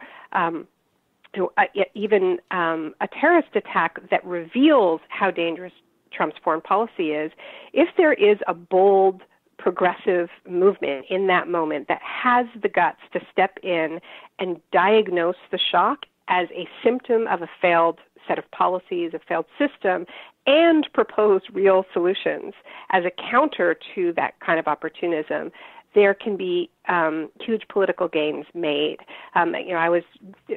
even a terrorist attack that reveals how dangerous Trump's foreign policy is, if there is a bold progressive movement in that moment that has the guts to step in and diagnose the shock as a symptom of a failed set of policies, a failed system, and propose real solutions as a counter to that kind of opportunism, there can be huge political gains made. I was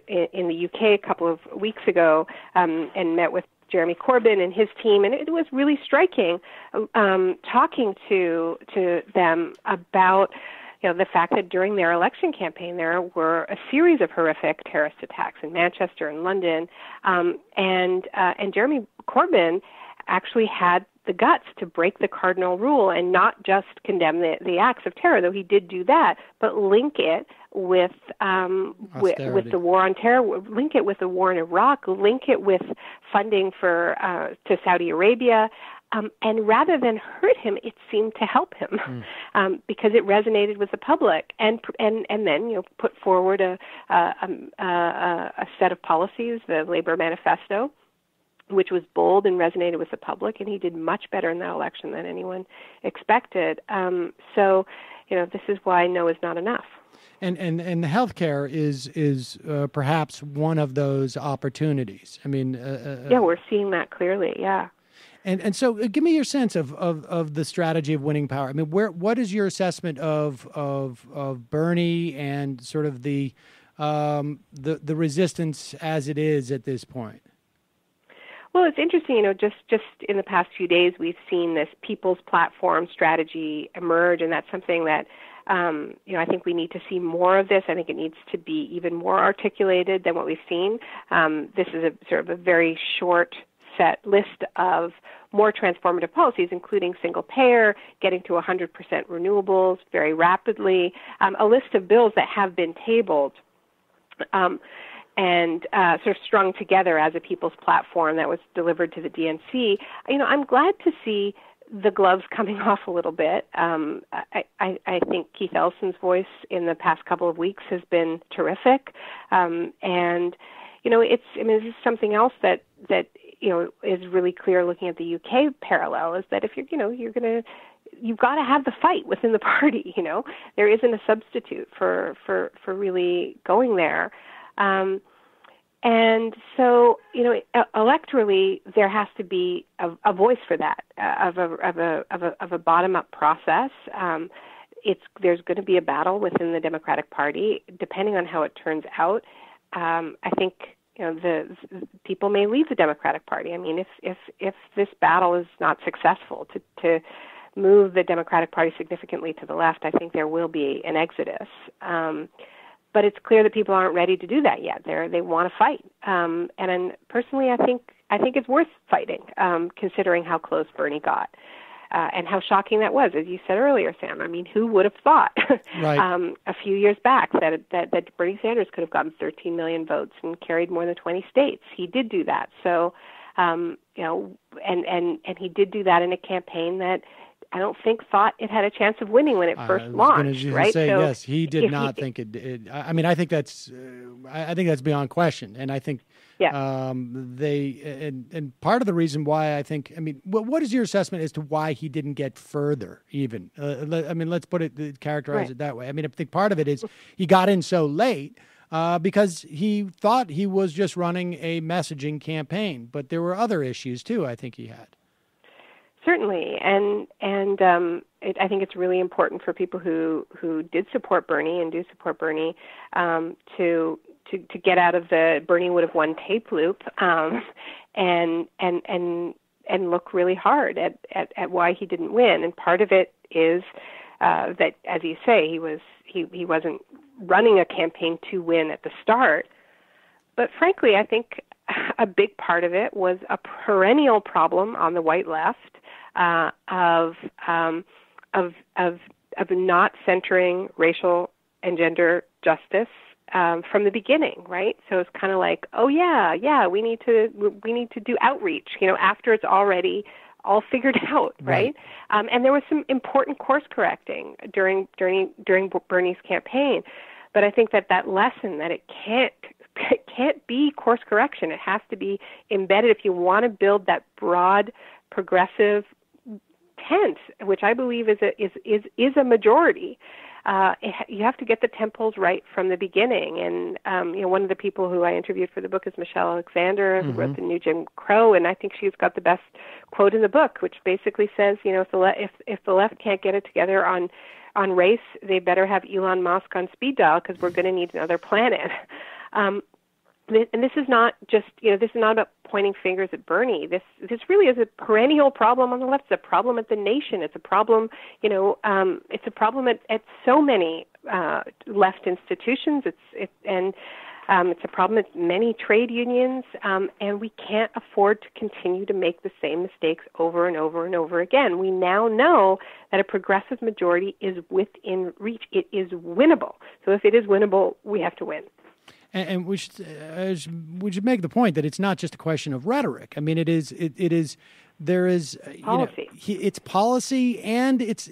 in the UK a couple of weeks ago and met with Jeremy Corbyn and his team, and it was really striking talking to them about the fact that during their election campaign there were a series of horrific terrorist attacks in Manchester and London, and Jeremy Corbyn actually had the guts to break the cardinal rule and not just condemn the acts of terror, though he did do that, but link it with the war on terror, link it with the war in Iraq, link it with funding to Saudi Arabia. And rather than hurt him, it seemed to help him because it resonated with the public, and then put forward a set of policies, the Labor Manifesto, which was bold and resonated with the public, and he did much better in that election than anyone expected. So, this is why no is not enough. And the healthcare is perhaps one of those opportunities. I mean, yeah, we're seeing that clearly. Yeah. And so, give me your sense of the strategy of winning power. I mean, what is your assessment of Bernie and sort of the resistance as it is at this point? Well, it's interesting, just in the past few days, we've seen this people's platform strategy emerge, and that's something that, I think we need to see more of this. I think it needs to be even more articulated than what we've seen. This is a sort of a very short set list of more transformative policies, including single payer, getting to 100% renewables very rapidly, a list of bills that have been tabled, and sort of strung together as a people's platform that was delivered to the DNC. I'm glad to see the gloves coming off a little bit. I think Keith Ellison's voice in the past couple of weeks has been terrific, and this is something else that is really clear looking at the UK parallel, is that if you've got to have the fight within the party. There isn't a substitute for really going there. And so, electorally, there has to be a voice for that, of a bottom-up process. There's going to be a battle within the Democratic Party, depending on how it turns out. I think the people may leave the Democratic Party. I mean, if this battle is not successful to move the Democratic Party significantly to the left, I think there will be an exodus. But it's clear that people aren't ready to do that yet. They want to fight, and personally, I think it's worth fighting, considering how close Bernie got, and how shocking that was, as you said earlier, Sam. I mean, who would have thought right. A few years back that Bernie Sanders could have gotten 13 million votes and carried more than 20 states? He did do that. So, and he did do that in a campaign that I don't think thought it had a chance of winning when it first launched. Right? Say, so yes, he did not think it did. I mean, I think that's beyond question, and I think and part of the reason why I think. I mean, what is your assessment as to why he didn't get further? Even let's characterize it that way. I mean, I think part of it is he got in so late. Because he thought he was just running a messaging campaign, but there were other issues too. I think he had. Certainly, and I think it's really important for people who did support Bernie and do support Bernie to get out of the Bernie would have won tape loop and look really hard at why he didn't win. And part of it is that, as you say, he wasn't running a campaign to win at the start. But frankly, I think a big part of it was a perennial problem on the white left of not centering racial and gender justice from the beginning, right? So it's kind of like, oh yeah, we need to do outreach, after it's already all figured out, right? And there was some important course correcting during Bernie's campaign, but I think that lesson that it can't be course correction. It has to be embedded if you want to build that broad, progressive tent, which I believe is a majority. you have to get the tempos right from the beginning. And one of the people who I interviewed for the book is Michelle Alexander, who wrote The New Jim Crow, and I think she's got the best quote in the book, which basically says, if the left can't get it together on race, they better have Elon Musk on speed dial, because we're going to need another planet. And this is not just, this is not about pointing fingers at Bernie. This really is a perennial problem on the left. It's a problem at the nation. It's a problem, it's a problem at so many left institutions. It's a problem at many trade unions, and we can't afford to continue to make the same mistakes over and over and over again. We now know that a progressive majority is within reach. It is winnable. So if it is winnable, we have to win. And we should make the point that it's not just a question of rhetoric. I mean, there is policy. It's policy, and it's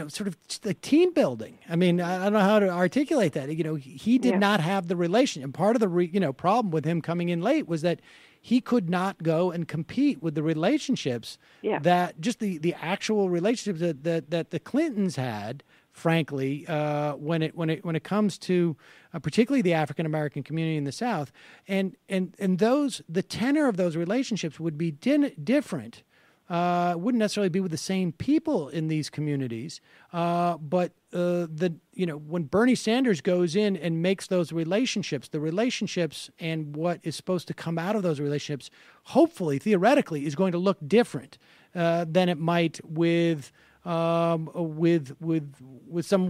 sort of like team building. I mean, I don't know how to articulate that. He did not have the relation, and part of the problem with him coming in late was that he could not go and compete with the relationships that just the actual relationships that the Clintons had. Frankly, when it comes to particularly the African American community in the South, and the tenor of those relationships would be different. Wouldn't necessarily be with the same people in these communities, but when Bernie Sanders goes in and makes those relationships, the relationships and what is supposed to come out of those relationships, hopefully, theoretically, is going to look different than it might with someone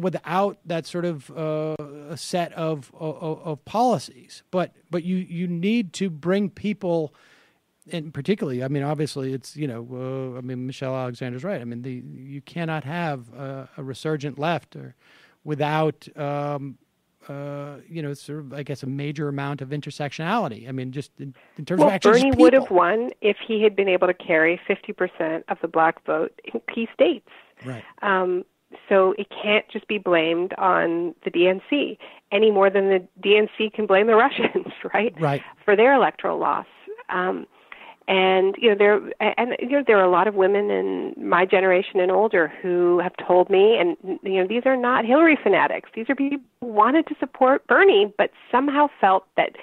without that sort of a set of policies. But you need to bring people, and particularly, I mean, obviously, it's Michelle Alexander's right. I mean, you cannot have a resurgent left without sort of, I guess, a major amount of intersectionality. I mean, just in terms of actually Bernie would have won if he had been able to carry 50% of the black vote in key states. Right. So it can't just be blamed on the DNC any more than the DNC can blame the Russians, right? Right. For their electoral loss. There are a lot of women in my generation and older who have told me, and these are not Hillary fanatics. These are people who wanted to support Bernie, but somehow felt that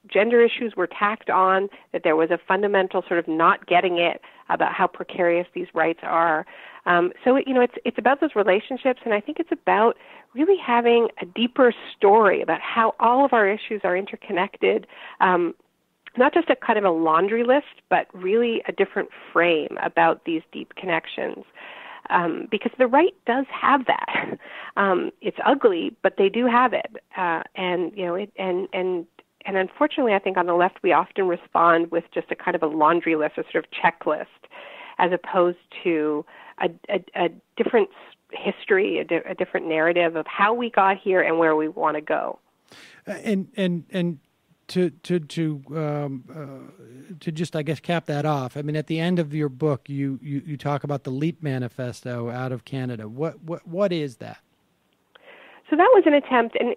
gender issues were tacked on, that there was a fundamental sort of not getting it about how precarious these rights are. It's about those relationships, and I think it's about really having a deeper story about how all of our issues are interconnected. Not just a kind of a laundry list, but really a different frame about these deep connections. Because the right does have that. It's ugly, but they do have it. And unfortunately, I think on the left we often respond with just a kind of a laundry list, a sort of checklist, as opposed to a different history, a different narrative of how we got here and where we want to go. To just, I guess, cap that off. I mean, at the end of your book, you talk about the LEAP manifesto out of Canada. What is that? So that was an attempt, and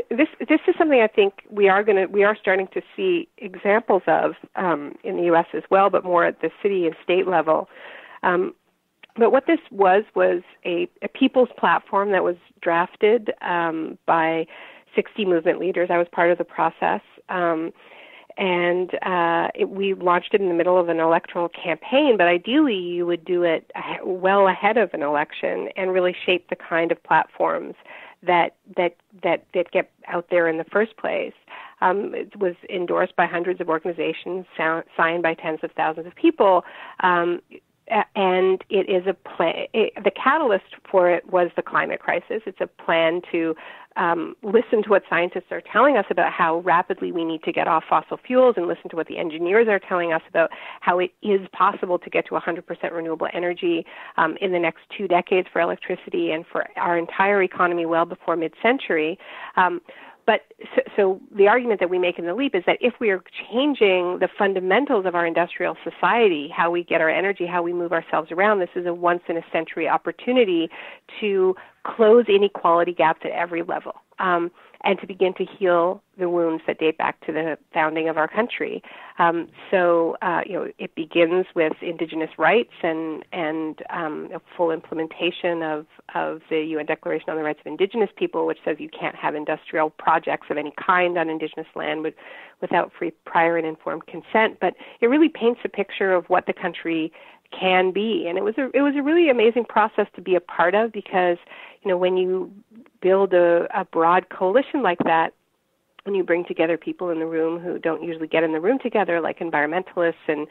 this is something I think we are starting to see examples of in the U.S. as well, but more at the city and state level. But what this was a people's platform that was drafted by 60 movement leaders. I was part of the process. We launched it in the middle of an electoral campaign, but ideally you would do it well ahead of an election and really shape the kind of platforms that get out there in the first place. It was endorsed by hundreds of organizations, signed by tens of thousands of people, and it is a plan. The catalyst for it was the climate crisis. It's a plan to listen to what scientists are telling us about how rapidly we need to get off fossil fuels, and listen to what the engineers are telling us about how it is possible to get to 100% renewable energy in the next 2 decades for electricity and for our entire economy well before mid-century. But so the argument that we make in the LEAP is that if we are changing the fundamentals of our industrial society, how we get our energy, how we move ourselves around, this is a once-in-a-century opportunity to close inequality gaps at every level. and to begin to heal the wounds that date back to the founding of our country. It begins with indigenous rights and a full implementation of the UN Declaration on the Rights of Indigenous People, which says you can't have industrial projects of any kind on indigenous land without free, prior, and informed consent. But it really paints a picture of what the country can be, and it was a really amazing process to be a part of, because when you build a broad coalition like that, when you bring together people in the room who don't usually get in the room together, like environmentalists and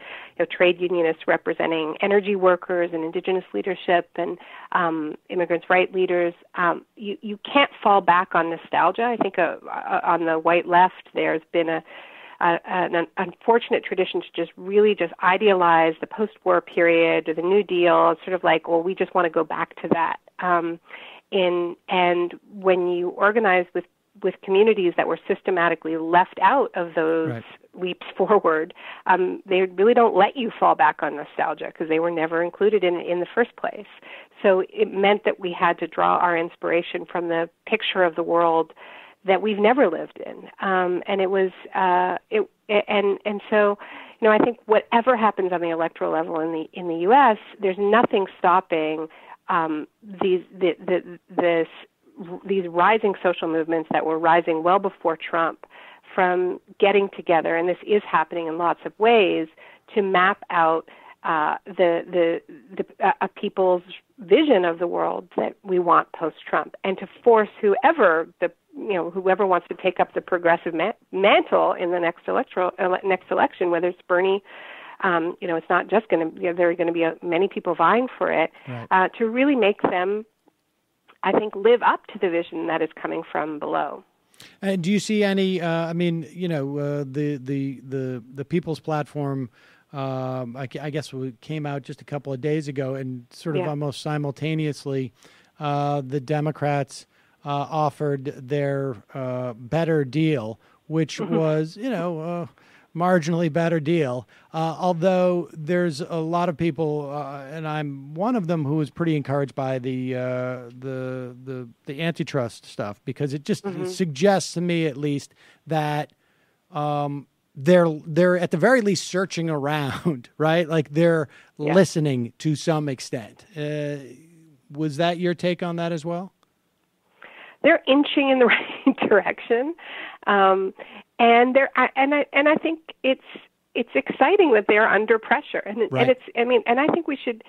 trade unionists representing energy workers and indigenous leadership and immigrants' rights leaders, you can't fall back on nostalgia. I think on the white left, there's been an unfortunate tradition to just idealize the post-war period or the New Deal. It's sort of like, well, we just want to go back to that. And when you organize with communities that were systematically left out of those leaps forward, they really don't let you fall back on nostalgia because they were never included in the first place. So it meant that we had to draw our inspiration from the picture of the world that we've never lived in, and it was so I think whatever happens on the electoral level in the U.S., there's nothing stopping these rising social movements that were rising well before Trump from getting together, and this is happening in lots of ways, to map out a people's vision of the world that we want post-Trump, and to force whoever wants to take up the progressive mantle in the next election, whether it's Bernie, it's not just going to. There are going to be many people vying for it, to really make them, I think, live up to the vision that is coming from below. And do you see any? The People's Platform, I guess, came out just a couple of days ago, and sort of almost simultaneously, the Democrats offered their better deal, which was, marginally better deal. Although there's a lot of people, and I'm one of them, who was pretty encouraged by the antitrust stuff, because it just suggests to me, at least, that they're at the very least searching around, right? Like they're listening to some extent. Was that your take on that as well? They're inching in the right direction, and I think it's exciting that they're under pressure, and I think we should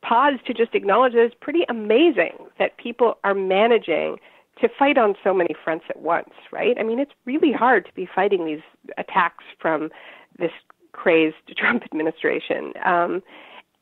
pause to just acknowledge that it's pretty amazing that people are managing to fight on so many fronts at once, right? I mean, it's really hard to be fighting these attacks from this crazed Trump administration.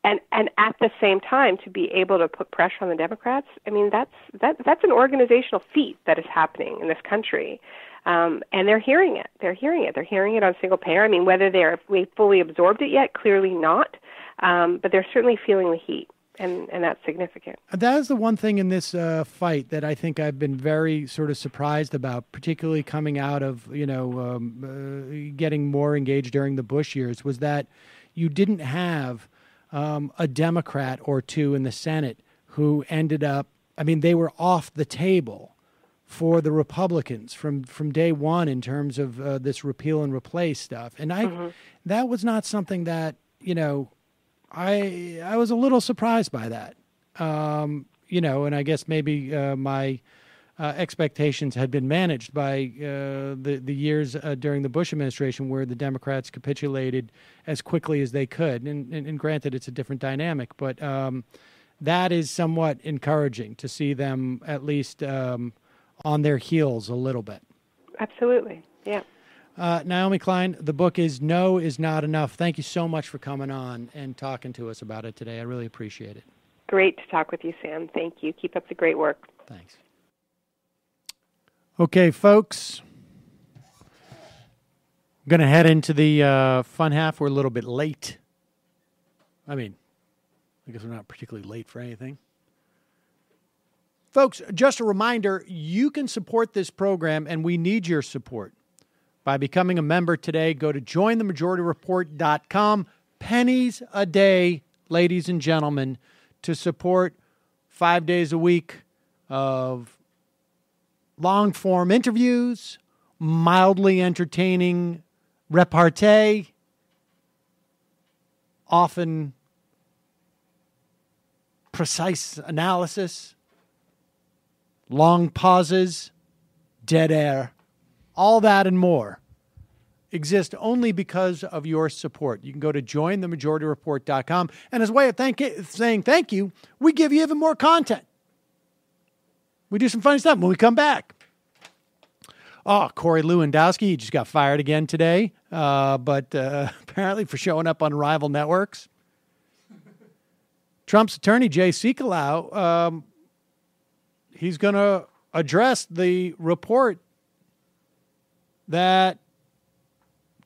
And at the same time, to be able to put pressure on the Democrats, I mean, that's an organizational feat that is happening in this country. And they're hearing it. They're hearing it on single payer. I mean, whether we fully absorbed it yet, clearly not. But they're certainly feeling the heat, and that's significant. That is the one thing in this fight that I think I've been very sort of surprised about, particularly coming out of, getting more engaged during the Bush years, was that you didn't have a Democrat or two in the Senate who ended up, they were off the table for the Republicans from day one in terms of this repeal and replace stuff. And that was not something that, I was a little surprised by that. And I guess maybe my expectations had been managed by the years during the Bush administration, where the Democrats capitulated as quickly as they could. And granted, it's a different dynamic, but that is somewhat encouraging to see them at least on their heels a little bit. Absolutely, yeah. Naomi Klein, the book is No Is Not Enough. Thank you so much for coming on and talking to us about it today. I really appreciate it. Great to talk with you, Sam. Thank you. Keep up the great work. Thanks. Okay, folks. I'm going to head into the fun half. We're a little bit late. I guess we're not particularly late for anything. Folks, just a reminder, you can support this program, and we need your support by becoming a member today. Go to jointhemajorityreport.com. Pennies a day, ladies and gentlemen, to support 5 days a week of long-form interviews, mildly entertaining repartee, often precise analysis, long pauses, dead air, all that and more exist only because of your support. You can go to jointhemajority.report.com, and as a way of saying thank you, we give you even more content. We do some funny stuff when we come back. Oh, Corey Lewandowski, he just got fired again today, but apparently for showing up on rival networks. Trump's attorney, Jay Sekulow, he's going to address the report that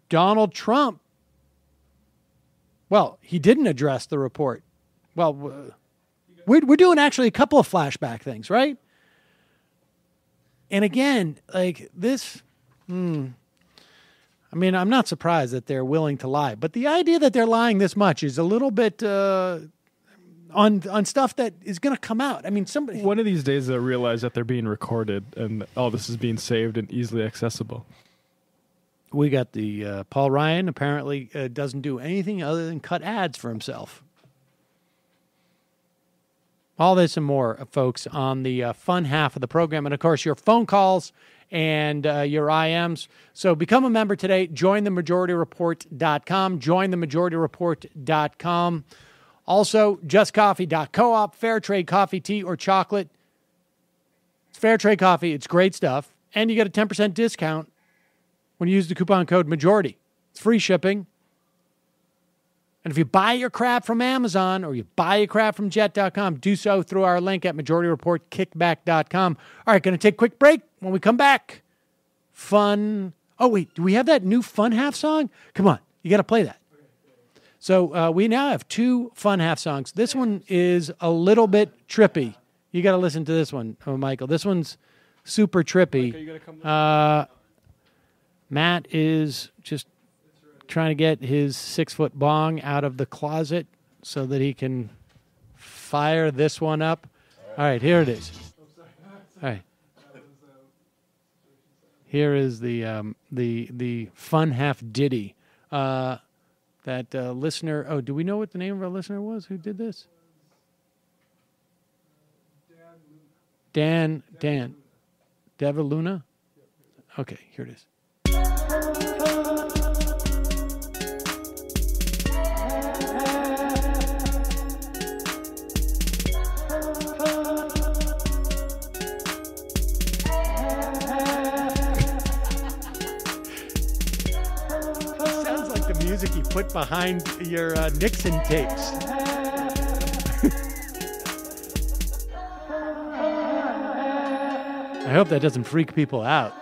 Donald Trump, well, he didn't address the report. Well, we're doing actually a couple of flashback things, right? And again, like this, I mean, I'm not surprised that they're willing to lie, but the idea that they're lying this much is a little bit on stuff that is going to come out. I mean, somebody. One of these days they'll realize that they're being recorded and all this is being saved and easily accessible. We got the Paul Ryan apparently doesn't do anything other than cut ads for himself. All this and more, folks, on the fun half of the program. And, of course, your phone calls and your IMs. So become a member today. JoinTheMajorityReport.com. JoinTheMajorityReport.com. Also, JustCoffee.coop. Fair trade coffee, tea, or chocolate. It's fair trade coffee. It's great stuff. And you get a 10% discount when you use the coupon code MAJORITY. It's free shipping. And if you buy your crap from Amazon or you buy your crap from Jet.com, do so through our link at MajorityReportKickback.com. All right, going to take a quick break. When we come back, fun. Oh, wait, do we have that new Fun Half song? Come on, you got to play that. So we now have two Fun Half songs. This one is a little bit trippy. You got to listen to this one, Michael. This one's super trippy. Matt is just trying to get his 6-foot bong out of the closet so that he can fire this one up. All right, here it is. All right. Here is the Fun Half ditty. That listener. Oh, do we know what the name of our listener was who did this? Dan. Devaluna? Okay, here it is. Music you put behind your Nixon tapes. I hope that doesn't freak people out.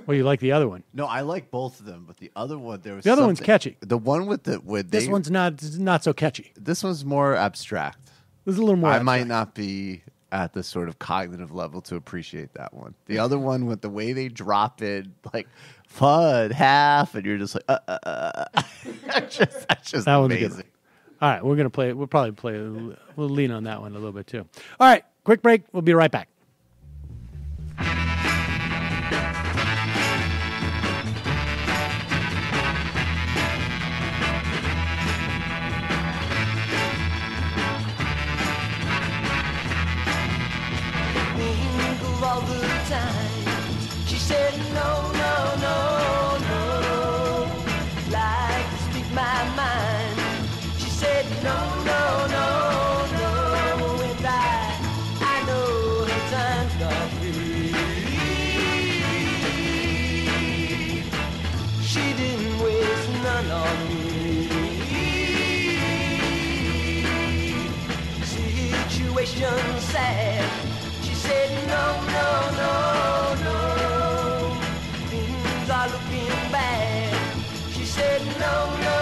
Well, you like the other one? No, I like both of them, but the other one there was the other one's catchy. The one with this one's not so catchy. This one's more abstract. This is a little more. I might not be at the sort of cognitive level to appreciate that one. The other one with the way they drop it, like Fun Half, and you're just like, that's just that one's amazing. Good. All right, we're gonna play it. We'll probably play. We'll lean on that one a little bit too. All right, quick break. We'll be right back. All the time, she said no, no, no, no, like to speak my mind. She said no, no, no, no, and I know her time's not free. She didn't waste none on me. Situation sad. She said no, no, no, no, things are looking bad. She said no, no,